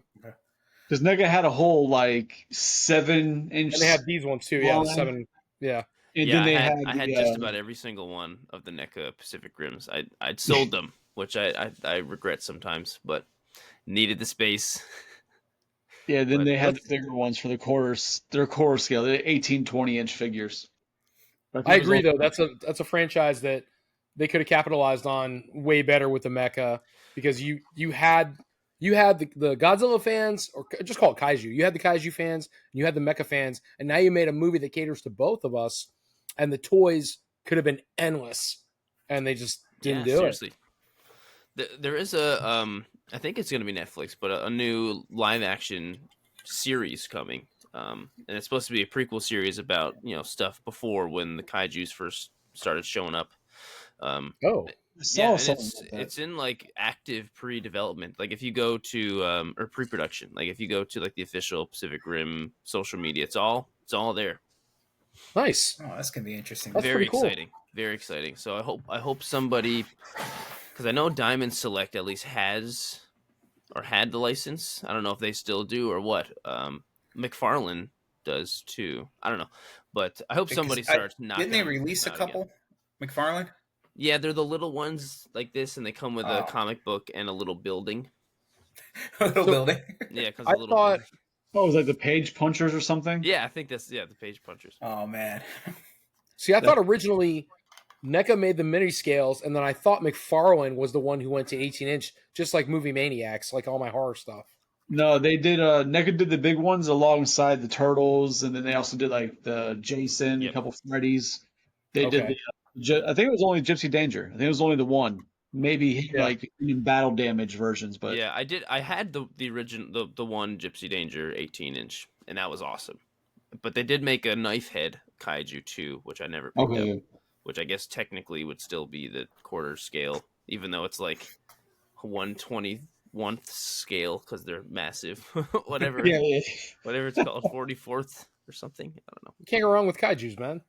Because NECA had a whole like 7-inch. And they had these ones too. Yeah, 7. Yeah. And yeah, then I had just about every single one of the NECA Pacific Rims. I'd sold them, which I regret sometimes, but needed the space. Yeah, then they had the bigger ones for the quarters. Their quarter scale, they're 18, 20-inch figures. I agree, though. That's a franchise that they could have capitalized on way better with the mecha, because you had the Godzilla fans, or just call it kaiju. You had the kaiju fans, and you had the mecha fans, and now you made a movie that caters to both of us, and the toys could have been endless, and they just didn't do seriously. There is I think it's going to be Netflix, but a new live action series coming. And it's supposed to be a prequel series about, stuff before when the kaijus first started showing up. It's in like active pre-development. Like if you go to or pre-production, like if you go to like the official Pacific Rim social media, it's all there. Nice. Oh, that's gonna be interesting. That's very cool. exciting. Very exciting. So I hope somebody, because I know Diamond Select at least has or had the license. I don't know if they still do or what. McFarlane does too. I don't know, but I hope somebody starts knocking. Didn't they release a couple? Again. McFarlane. Yeah, they're the little ones like this, and they come with a comic book and a little building. A little building. Yeah, because I thought. Oh, it was like the Page Punchers or something? Yeah, I think that's the Page Punchers. Oh man. See, I thought originally NECA made the mini scales, and then I thought McFarlane was the one who went to 18-inch, just like Movie Maniacs, like all my horror stuff. No, they did. NECA did the big ones alongside the Turtles, and then they also did like the Jason, a couple Freddies. They did the. I think it was only Gypsy Danger. I think it was only the one. Maybe like in battle damage versions, but yeah, I did. I had the original, the one Gypsy Danger 18-inch, and that was awesome. But they did make a knife head kaiju too, which I never picked up. Which I guess technically would still be the quarter scale, even though it's like 1/21th scale because they're massive. Whatever it's called, 44th or something. I don't know. You can't go wrong with kaijus, man.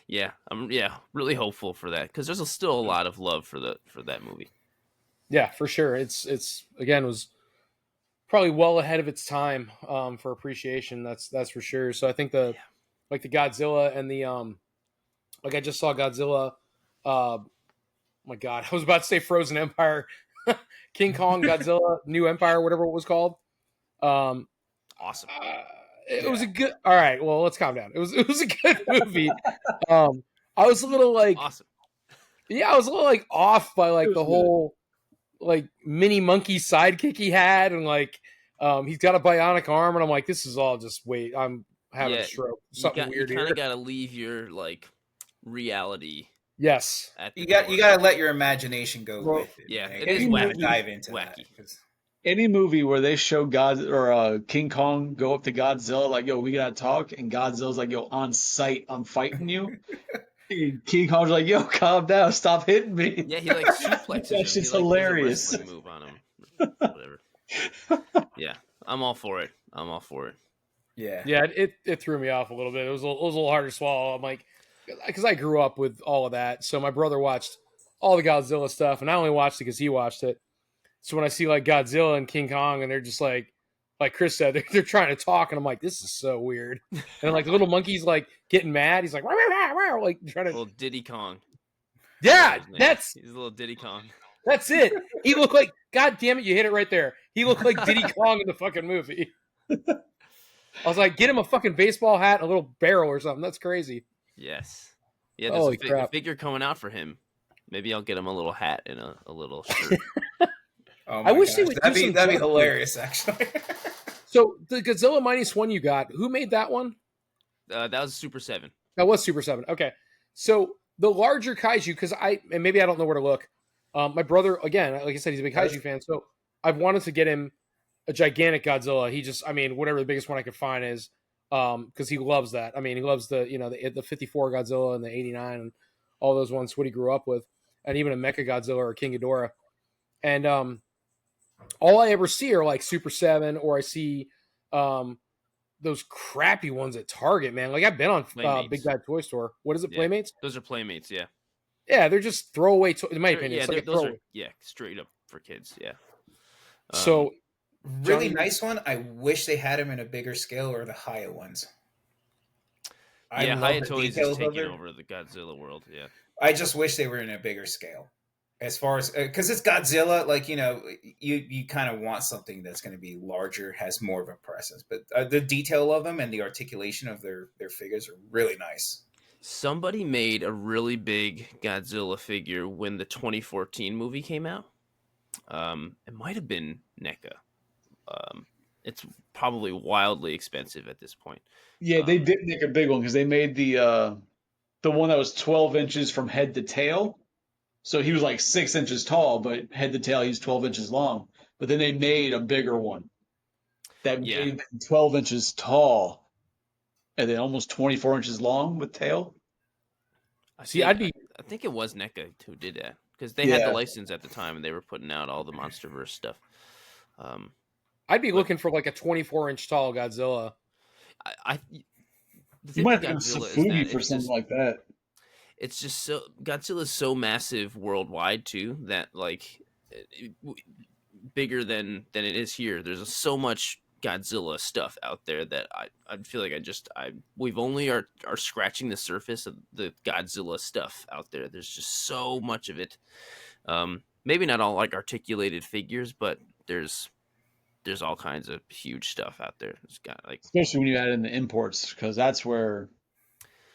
Yeah, I'm really hopeful for that, because there's still a lot of love for that movie. Yeah, for sure. It's again, was probably well ahead of its time for appreciation. That's for sure. So I think the Godzilla and Like I just saw Godzilla. My God, I was about to say Frozen Empire, King Kong, Godzilla, New Empire, whatever it was called. Um, Awesome. it was a good. All right, well, let's calm down. It was a good movie. I was a little like, Awesome. yeah, I was a little like off by like It was the good. whole like mini monkey sidekick he had, and like he's got a bionic arm, and I'm like, this is all just wait. I'm having Yeah, a stroke. You Something you weird kind here. of got to leave your like reality Yes. at the You door. got to let your imagination go Well, with it. Yeah, man. it You is can't wacky. dive into Wacky. that, 'cause- Any movie where they show God or King Kong go up to Godzilla like, yo, we gotta talk, and Godzilla's like, yo, on sight, I'm fighting you. And King Kong's like, yo, calm down, stop hitting me. Yeah, he like suplexes That him. He shit's like hilarious. does a wrestling move on him. Whatever. Yeah, I'm all for it. I'm all for it. yeah. Yeah, it threw me off a little bit. It was a little hard to swallow. I'm like, because I grew up with all of that. So my brother watched all the Godzilla stuff, and I only watched it because he watched it. So when I see like Godzilla and King Kong, and they're just like Chris said, they're trying to talk, and I'm like, this is so weird. And like the little monkey's like getting mad. He's like, "Wah, wah, wah, wah," like trying to. Little Diddy Kong. Yeah, His name. that's He's a little Diddy Kong. it. He looked like, God damn it, you hit it right there. He looked like Diddy Kong in the fucking movie. I was like, get him a fucking baseball hat and a little barrel or something. That's crazy. Yes. Yeah, there's Holy a crap. figure coming out for him. Maybe I'll get him a little hat and a little shirt. Oh I wish they gosh, would do that'd some be dark hilarious, actually. So the Godzilla -1 you got, who made that one? That was Super 7. That was Super 7. Okay. So the larger kaiju, because and maybe I don't know where to look. My brother, again, like I said, he's a big kaiju fan. So I've wanted to get him a gigantic Godzilla. He just, I mean, whatever the biggest one I could find is, because he loves that. I mean, he loves the 54 Godzilla and the 89 and all those ones, what he grew up with, and even a Mecha Godzilla or a King Ghidorah. And all I ever see are like Super 7, or I see those crappy ones at Target, man. Like I've been on Playmates. Big Bad Toy Store. What is it, Yeah. Playmates? Those are Playmates, yeah. Yeah, they're just throwaway. In my opinion, Yeah, it's like a those throwaway. are straight up for kids, yeah. So Really Johnny- nice one. I wish they had them in a bigger scale, or the Haya ones. I Yeah, love Haya the Toys is details of taking it. over the Godzilla world, yeah. I just wish they were in a bigger scale. As far as, because it's Godzilla, like, you kind of want something that's going to be larger, has more of a presence. But the detail of them and the articulation of their figures are really nice. Somebody made a really big Godzilla figure when the 2014 movie came out. It might have been NECA. It's probably wildly expensive at this point. Yeah, they did make a big one because they made the one that was 12 inches from head to tail. So he was like 6 inches tall, but head to tail, he's 12 inches long. But then they made a bigger one that Yeah. made him 12 inches tall and then almost 24 inches long with tail. I think it was NECA who did that because they had the Yeah. license at the time and they were putting out all the MonsterVerse stuff. I'd be looking for like a 24-inch tall Godzilla. The You thing might with have to go Godzilla is Safugi that for it's something just- like that. It's just so Godzilla's so massive worldwide too that like bigger than it is here. There's so much Godzilla stuff out there that I feel like we've only are scratching the surface of the Godzilla stuff out there. There's just so much of it. Maybe not all like articulated figures, but there's all kinds of huge stuff out there. It's got like Especially when you add in the imports, because that's where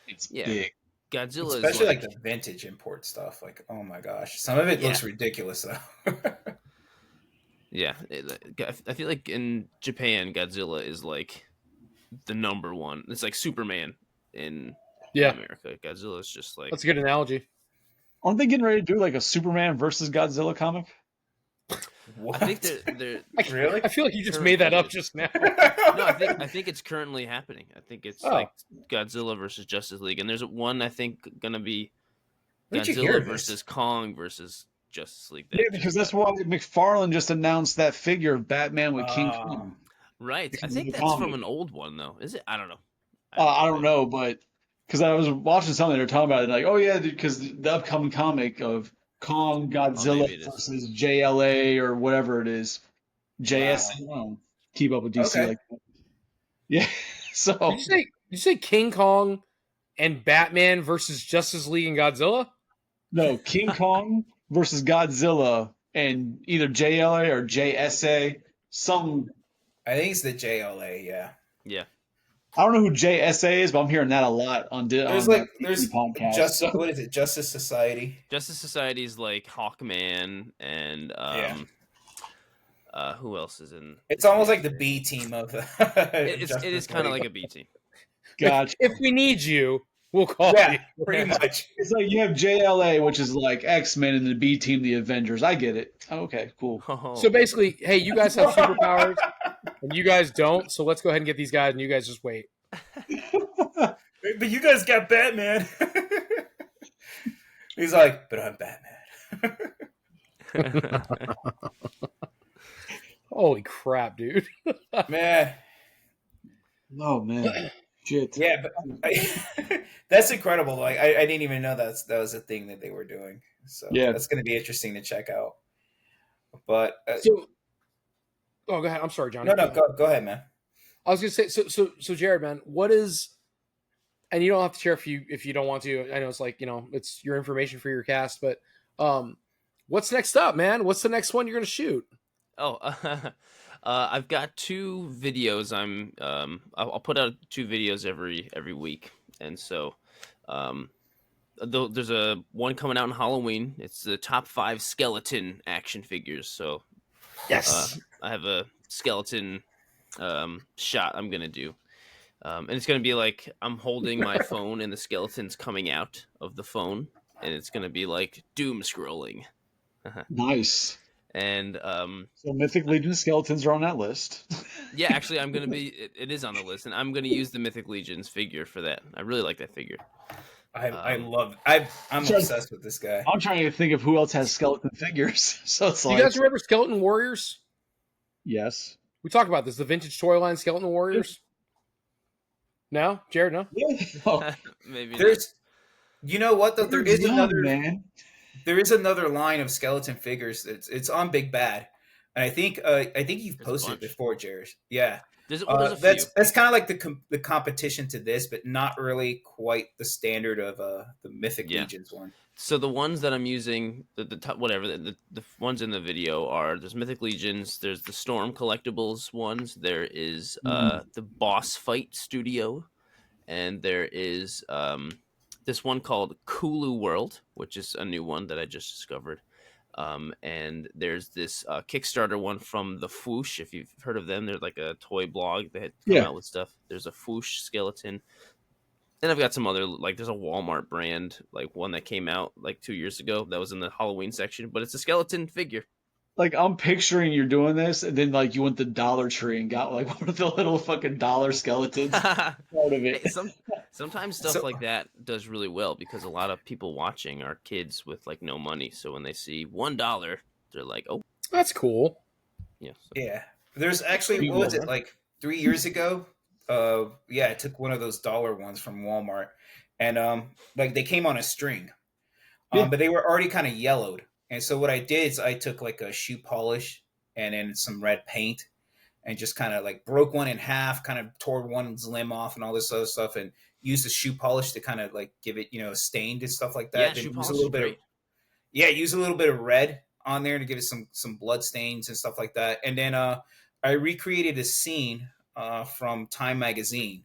it's Yeah. big. Godzilla Especially is like the vintage import stuff. Like, oh my gosh. Some of it looks ridiculous, though. Yeah, I feel like in Japan, Godzilla is like the number one. It's like Superman in America. Godzilla is just like That's a good analogy. Aren't they getting ready to do like a Superman versus Godzilla comic? What? I think they're Really? I feel like you just made that up just now. no, I think it's currently happening. I think it's Oh. like Godzilla versus Justice League, and there's one I think gonna be Where'd you hear Godzilla this? versus Kong versus Justice League. Yeah, because that's why McFarlane just announced that figure of Batman with King Oh. Kong. right. I because think of the that's from comic. an old one though. Is it? I don't know. I don't know, but because I was watching something they were talking about it, like, oh yeah, because the upcoming comic of Kong Godzilla maybe it is. versus JLA or whatever it is, JS. I don't know. Keep up with DC Okay. like that. Yeah. So Did you say King Kong and Batman versus Justice League and Godzilla. No, King Kong versus Godzilla and either JLA or JSA. Some I think it's the JLA. Yeah. Yeah. I don't know who JSA is, but I'm hearing that a lot on There's DC podcasts. just what is it? Justice Society. Justice Society's like Hawkman and who else is in? It's almost like the B team of. It is kind of like a B team. Gotcha. If we need you, we'll call Yeah, you. pretty much. It's like you have JLA, which is like X-Men, and the B team, the Avengers. I get it. Okay, cool. Oh. So basically, hey, you guys have superpowers, and you guys don't. So let's go ahead and get these guys, and you guys just wait. But you guys got Batman. He's like, but I'm Batman. Holy crap, dude! Man. Oh man, shit. Yeah, but that's incredible. Like I didn't even know that was a thing that they were doing. So Yeah. that's going to be interesting to check out. But So, go ahead. I'm sorry, Johnny. no, go ahead, man. I was gonna say, so Jared, man, what is? And you don't have to share if you don't want to. I know it's like, it's your information for your cast, but what's next up, man? What's the next one you're gonna shoot? Oh, I've got 2 videos. I'll put out 2 videos every week, and so there's a one coming out in Halloween. It's the top 5 skeleton action figures. So Yes. I have a skeleton shot I'm gonna do, and it's gonna be like I'm holding my phone and the skeleton's coming out of the phone, and it's gonna be like doom scrolling. Nice. And So Mythic Legion skeletons are on that list. yeah, actually, I'm gonna be. It is on the list, and I'm gonna use the Mythic Legions figure for that. I really like that figure. I love. I'm obsessed with this guy. I'm trying to think of who else has skeleton figures. So it's Do like, you guys remember Skeleton Warriors? yes. We talked about this, the vintage toy line Skeleton Warriors. No, Jared, no. Oh, Maybe There's, you know what though? There is young, another man. There is another line of skeleton figures. It's on Big Bad, and I think you've There's a posted it bunch. before, Jared. Yeah, there's a few. that's kind of like the competition to this, but not really quite the standard of the Mythic Yeah. Legions one. So the ones that I'm using, the top, whatever the ones in the video are there's Mythic Legions, there's the Storm Collectibles ones, there is the Boss Fight Studio, and there is this one called Kulu World, which is a new one that I just discovered. And there's this Kickstarter one from the Foosh. If you've heard of them, they're like a toy blog that come out with stuff. There's a Foosh skeleton. And I've got some other, like there's a Walmart brand, like one that came out like 2 years ago that was in the Halloween section, but it's a skeleton figure. Like I'm picturing you're doing this, and then like you went to Dollar Tree and got like one of the little fucking dollar skeletons part of it. Hey, sometimes stuff like that does really well because a lot of people watching are kids with like no money. So when they see $1, they're like, "Oh, That's cool. yeah." So, Yeah, there's actually what was it like 3 years ago? I took one of those dollar ones from Walmart, and like they came on a string, but they were already kind of yellowed. And so what I did is I took like a shoe polish and then some red paint and just kind of like broke one in half, kind of tore one's limb off and all this other stuff, and used the shoe polish to kind of like give it, stained and stuff like that. yeah, Then shoe use polish a is little bit great. use a little bit of red on there to give it some blood stains and stuff like that. And then I recreated a scene from Time Magazine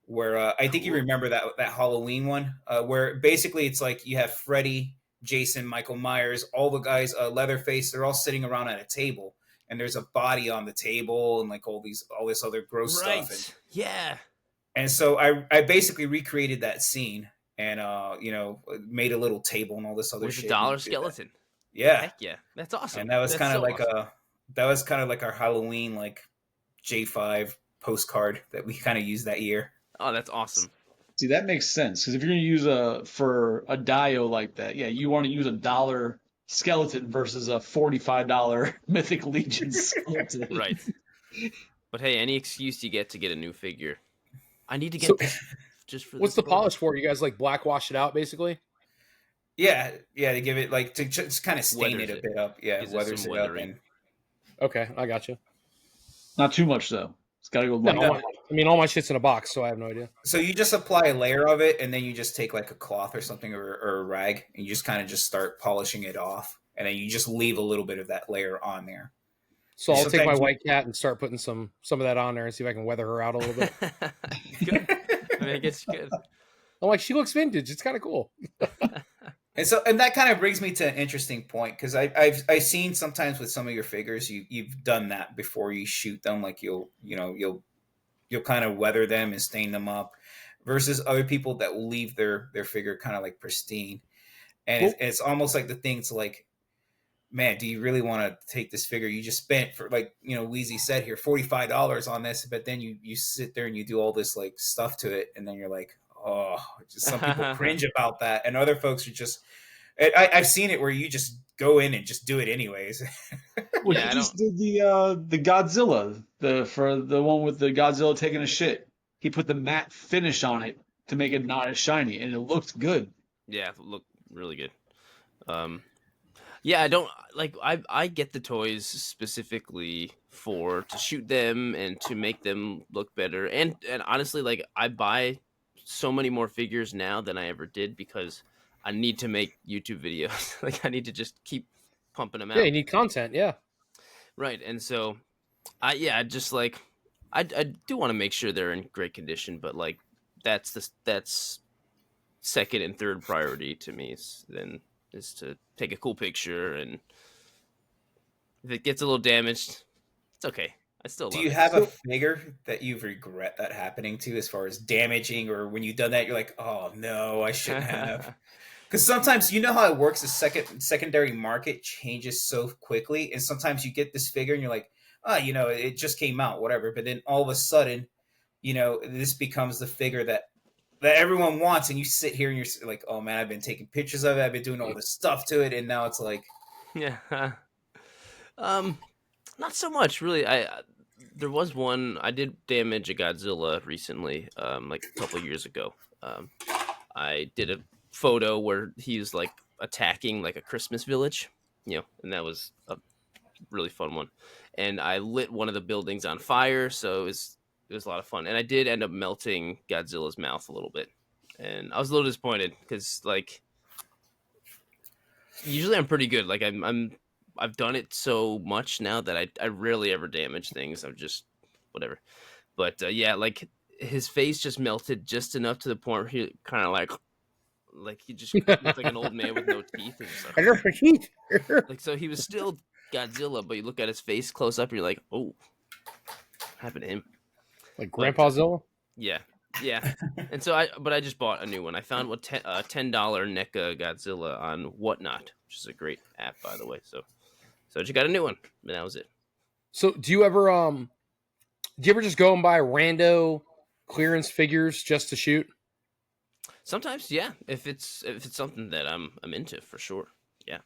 where I think you remember that Halloween one where basically it's like you have Freddy, Jason, Michael Myers, all the guys, Leatherface, they're all sitting around at a table, and there's a body on the table and like all this other gross Right. stuff. Yeah. And so I basically recreated that scene and made a little table and all this other With shit. a dollar and did that. skeleton. Yeah. Heck yeah. That's awesome. And that was That's kind of so like awesome. our Halloween like J5 postcard that we kind of used that year. Oh, that's awesome. See, that makes sense because if you're going to use for a dio like that, yeah, you want to use a dollar skeleton versus a $45 Mythic Legion skeleton. Right. But hey, any excuse you get to get a new figure. I need to get So, this just for what's this the polish for? You guys like black wash it out, basically? Yeah, to give it like to just kind of stain Weathers it a it. bit up. Yeah, Gives it weathers some it up weathering. and Okay, I got you. Not too much though. Gotta go No, light. all my shit's in a box, so I have no idea. So you just apply a layer of it, and then you just take like a cloth or something, or a rag, and you just kind of just start polishing it off, and then you just leave a little bit of that layer on there. So I'll take my Sometimes you- white cat and start putting some of that on there and see if I can weather her out a little bit. Good. I mean, I guess good. I'm like, she looks vintage. It's kind of cool. And that kind of brings me to an interesting point, because I've seen sometimes with some of your figures, you've done that before you shoot them, like you'll kind of weather them and stain them up, versus other people that will leave their figure kind of like pristine, and it's almost like the thing's like, man, do you really want to take this figure you just spent, for like, Weezy said here, $45 on this, but then you sit there and you do all this like stuff to it, and then you're like, oh, just some people cringe about that, and other folks are just, I've seen it where you just go in and just do it anyways. Well, Yeah, he just did the Godzilla, for the one with the Godzilla taking a shit. He put the matte finish on it to make it not as shiny, and it looked good. Yeah, look really good. Yeah, I don't like. I get the toys specifically to shoot them and to make them look better. And honestly, like, I buy so many more figures now than I ever did, because I need to make YouTube videos. Like, I need to just keep pumping them out. Yeah, you need content. Yeah. Right, and so I just like, I do want to make sure they're in great condition, but like, that's second and third priority to me is to take a cool picture, and if it gets a little damaged, it's okay. I still love Do you it. have a figure that you regret that happening to, as far as damaging, or when you've done that, you're like, oh no, I shouldn't have? Because sometimes, how it works, the secondary market changes so quickly, and sometimes you get this figure and you're like, oh, it just came out, whatever. But then all of a sudden, this becomes the figure that everyone wants, and you sit here and you're like, oh man, I've been taking pictures of it, I've been doing all this stuff to it, and now it's like, Yeah. Not so much, really. There was one, I did damage a Godzilla recently, like a couple years ago. I did a photo where he's like attacking like a Christmas village, and that was a really fun one. And I lit one of the buildings on fire, so it was a lot of fun. And I did end up melting Godzilla's mouth a little bit, and I was a little disappointed, because like, usually I'm pretty good. Like, I've done it so much now that I rarely ever damage things. I'm just whatever. But yeah, like, his face just melted just enough to the point where he kind of like he just looked like an old man with no teeth. Like, I never teeth. like, so he was still Godzilla, but you look at his face close up, and you're like, oh, what happened to him? Like Grandpa Zilla. Yeah. And so I just bought a new one. I found a $10 NECA Godzilla on Whatnot, which is a great app, by the way. So I just got a new one, and that was it. So do you ever just go and buy rando clearance figures just to shoot? Sometimes, yeah. If it's something that I'm into, for sure. Yeah.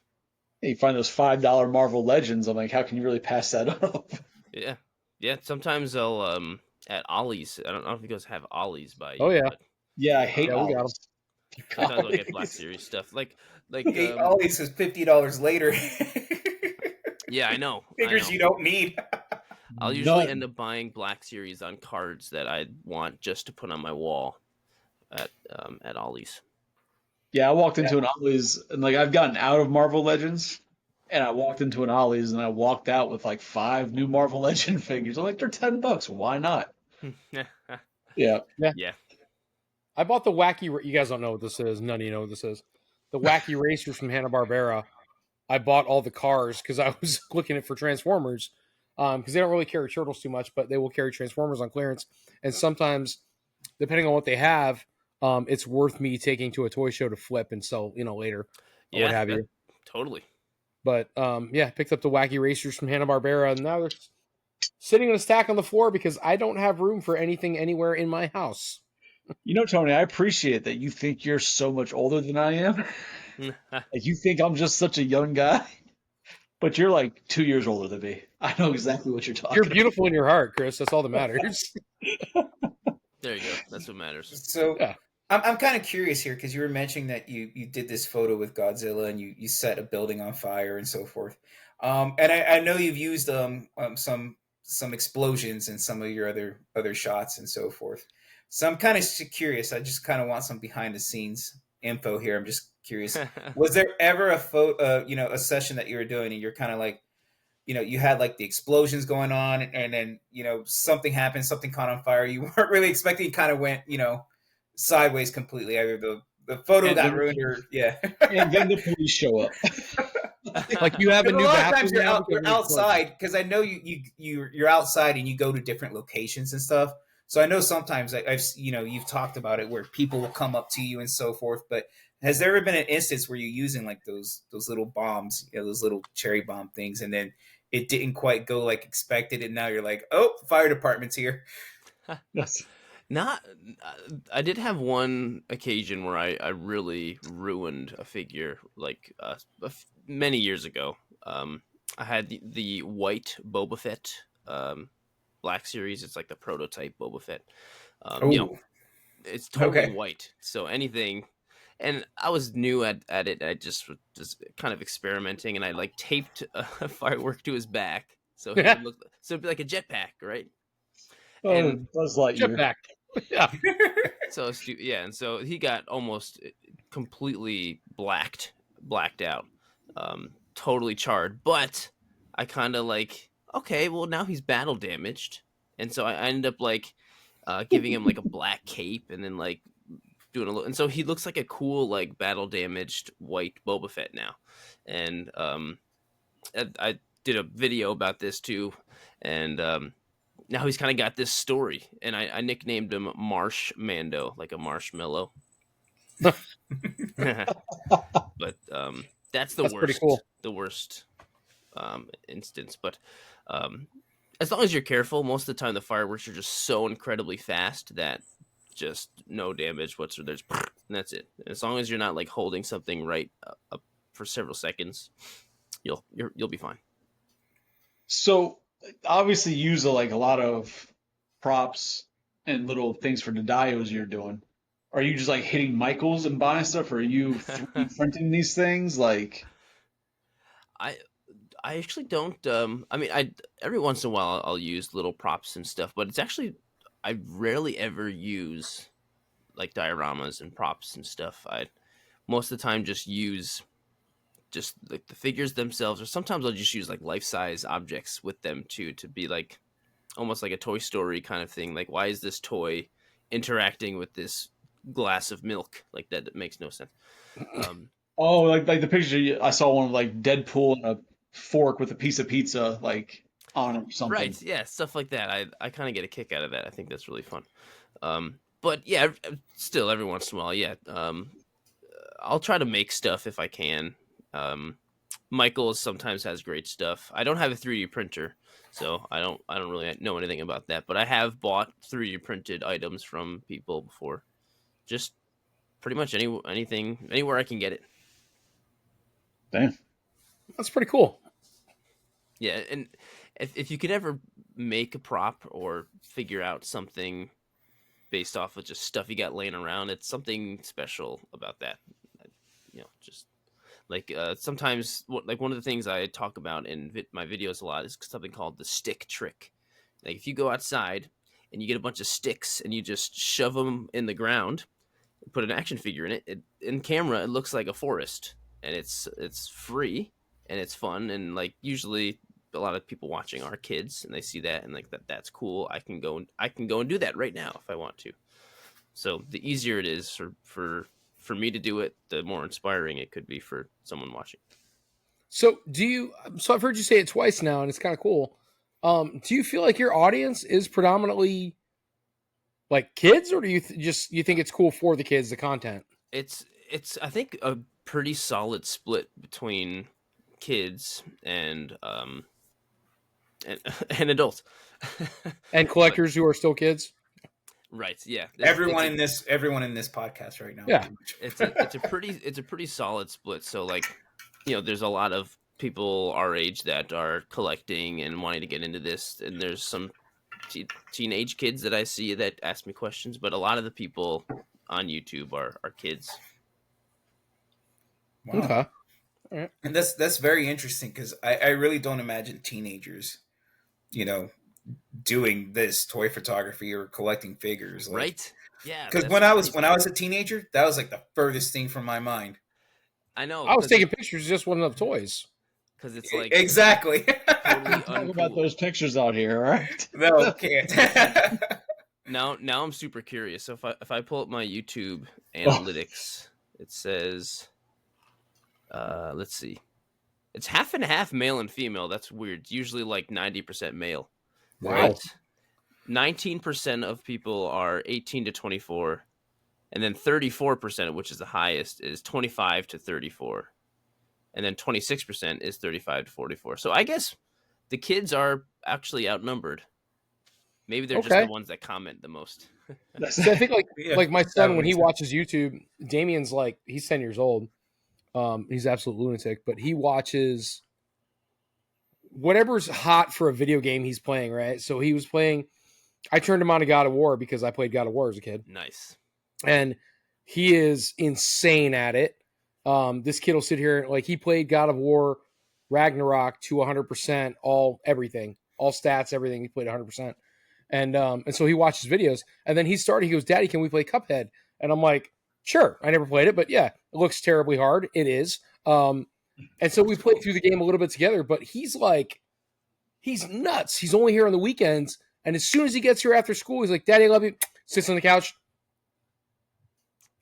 You find those $5 Marvel Legends. I'm like, how can you really pass that up? Yeah. Sometimes I'll at Ollie's. I don't know if you guys have Ollie's by you. Oh, yeah. but Yeah, I hate Yeah, we got Ollie's. sometimes I'll get Black Series stuff. Like Ollie's is $50 later. yeah, I know. Figures you don't need. I'll usually None. end up buying Black Series on cards that I want just to put on my wall at Ollie's. Yeah, I walked into an Ollie's, and like, I've gotten out of Marvel Legends, and I walked into an Ollie's, and I walked out with like 5 new Marvel Legend figures. I'm like, they're $10. Why not? Yeah. Yeah. I bought the wacky. You guys don't know what this is. None of you know what this is. The wacky racers from Hanna-Barbera. I bought all the cars because I was looking at for Transformers, because they don't really carry turtles too much, but they will carry Transformers on clearance. And sometimes, depending on what they have, it's worth me taking to a toy show to flip and sell, later, or Yeah, what have you. Totally. But yeah, picked up the wacky racers from Hanna-Barbera, and now they're sitting in a stack on the floor because I don't have room for anything anywhere in my house. Tony, I appreciate that you think you're so much older than I am. Like, you think I'm just such a young guy, but you're like 2 years older than me. I know exactly what you're talking You're beautiful in your heart, Chris. That's all that matters. There you go. That's what matters. So Yeah. I'm kind of curious here, because you were mentioning that you did this photo with Godzilla, and you set a building on fire and so forth. And I know you've used some some explosions in some of your other shots and so forth. So I'm kind of curious. I just kind of want some behind the scenes info here. I'm just curious. Was there ever a photo, a session that you were doing and you're kind of like, you had like the explosions going on, and then something happened, something caught on fire. You weren't really expecting. It kind of went sideways completely. Either the photo got ruined, or and then the police show up. Like you have a Because new a lot of bathroom times now because you're of the explosion. outside, because I know you're outside and you go to different locations and stuff. So I know sometimes you've talked about it where people will come up to you and so forth. But has there ever been an instance where you're using like those little bombs, those little cherry bomb things, and then it didn't quite go like expected, and now you're like, oh, fire department's here? Yes. Not, I did have one occasion where I really ruined a figure, like many years ago. I had the white Boba Fett Black Series. It's like the prototype Boba Fett. It's totally white, so anything. And I was new at it. I just was kind of experimenting, and I like taped a firework to his back, so it would look, so it'd be like a jetpack, right? And Buzz Lightyear. Jetpack. Yeah. So and so he got almost completely blacked out, totally charred. But I kind of like, okay, well now he's battle damaged, and so I ended up like giving him like a black cape, and then like doing a little, and so he looks like a cool like battle damaged white Boba Fett now. And I did a video about this too, and now he's kind of got this story, and I nicknamed him Marsh Mando, like a marshmallow. But that's worst. Pretty cool. The worst instance. But as long as you're careful, most of the time the fireworks are just so incredibly fast that just no damage whatsoever. There's and that's it. As long as you're not like holding something right up for several seconds, you'll be fine. So obviously you use like a lot of props and little things for the diodes you're doing. Are you just like hitting Michaels and buying stuff, or are you 3D printing these things? Like, I actually don't. I mean, I every once in a while I'll use little props and stuff, but it's actually I rarely ever use like dioramas and props and stuff. I most of the time just use just like the figures themselves, or sometimes I'll just use like life-size objects with them too, to be like almost like a Toy Story kind of thing. Like, why is this toy interacting with this glass of milk? Like that makes no sense. oh, like the picture I saw one of like Deadpool and a fork with a piece of pizza like on it or something. Right, yeah, stuff like that. I kind of get a kick out of that. I think that's really fun. But yeah, still every once in a while, yeah. I'll try to make stuff if I can. Michael sometimes has great stuff. I don't have a 3D printer, so I don't really know anything about that. But I have bought 3D printed items from people before. Just pretty much anything, anywhere I can get it. Damn, That's pretty cool. Yeah, and if you could ever make a prop or figure out something based off of just stuff you got laying around, it's something special about that. Just like sometimes like one of the things I talk about in my videos a lot is something called the stick trick. Like if you go outside and you get a bunch of sticks and you just shove them in the ground, put an action figure in it, in camera it looks like a forest, and it's free and it's fun, and like usually a lot of people watching are kids and they see that and like that's cool. I can go and do that right now if I want to. So the easier it is for me to do it, the more inspiring it could be for someone watching. So I've heard you say it twice now, and it's kind of cool. Do you feel like your audience is predominantly like kids, or do you you think it's cool for the kids, the content? It's I think a pretty solid split between kids and adults And collectors who are still kids. Right. Yeah. Everyone in this podcast right now. Yeah. It's a pretty solid split. So like, there's a lot of people our age that are collecting and wanting to get into this, and there's some teenage kids that I see that ask me questions, but a lot of the people on YouTube are kids. Wow. Okay. All right. And that's very interesting, because I really don't imagine teenagers, doing this toy photography or collecting figures, like, Right? Yeah. because That's when I was a teenager, that was like the furthest thing from my mind. I know. I was taking pictures, just wasn't enough toys. Because it's like Exactly. totally Talk about uncool. those pictures out here, all right? No, can't. Now I'm super curious. So if I pull up my YouTube analytics, it says, let's see, it's half and half male and female. That's weird. It's usually like 90% male. Wow. Right? 19% of people are 18 to 24, and then 34%, which is the highest, is 25 to 34, and then 26% is 35 to 44. So I guess the kids are actually outnumbered. Maybe they're just Okay. the ones that comment the most. So I think Yeah, like my that son, when makes he sense. watches YouTube, Damien's like, he's 10 years old. He's an absolute lunatic, but he watches whatever's hot for a video game he's playing, right? So he was playing, I turned him on to God of War because I played God of War as a kid. Nice. And he is insane at it. This kid will sit here, like, he played God of War Ragnarok to 100%, all stats, everything. He played 100%. And so he watches videos, and then he goes, Daddy, can we play Cuphead? And I'm like, sure. I never played it, but yeah, it looks terribly hard. It is. And so we played through the game a little bit together, but he's nuts. He's only here on the weekends. And as soon as he gets here after school, he's like, Daddy, I love you. Sits on the couch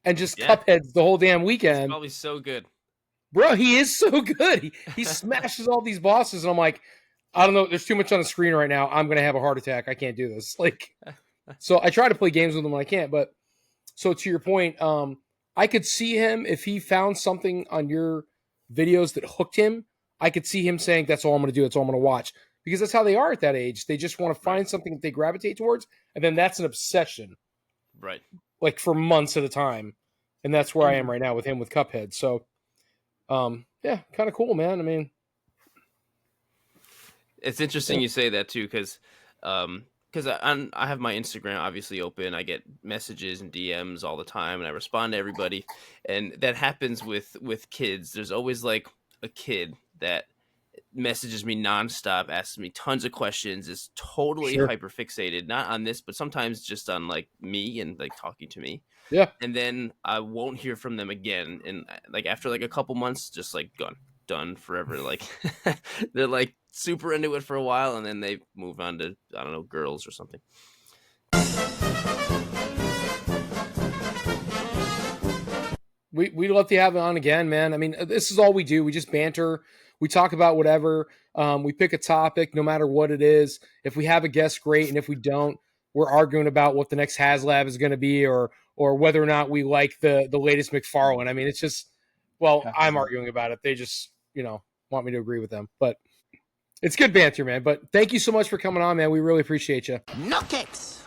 and just Cupheads the whole damn weekend. It's probably so good. Bro, he is so good. He smashes all these bosses, and I'm like, I don't know. There's too much on the screen right now. I'm going to have a heart attack. I can't do this. Like, so I try to play games with him when I can't. But so to your point, I could see him if he found something on your videos that hooked him. I could see him saying, that's all I'm going to do. That's all I'm going to watch. Because that's how they are at that age. They just want to find something that they gravitate towards. And then that's an obsession. Right. Like for months at a time. And that's where I am right now with him with Cuphead. So, yeah, kind of cool, man. I mean, it's interesting you say that too, because I have my Instagram obviously open. I get messages and DMs all the time, and I respond to everybody. And that happens with kids. There's always like a kid that messages me nonstop, asks me tons of questions, is totally hyper fixated, not on this, but sometimes just on like me and like talking to me. Yeah. And then I won't hear from them again. And like after like a couple months, just like done forever. Like they're like super into it for a while, and then they move on to, I don't know, girls or something. We'd love to have it on again, man. I mean, this is all we do. We just banter. We talk about whatever. We pick a topic, no matter what it is. If we have a guest, great. And if we don't, we're arguing about what the next HasLab is going to be, or whether or not we like the latest McFarlane. I mean, it's just, well, I'm arguing about it. They just, want me to agree with them. But it's good banter, man. But thank you so much for coming on, man. We really appreciate you. No kicks.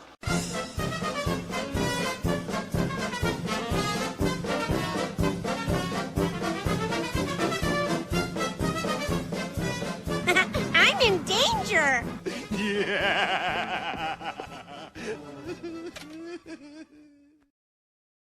I'm in danger. Yeah.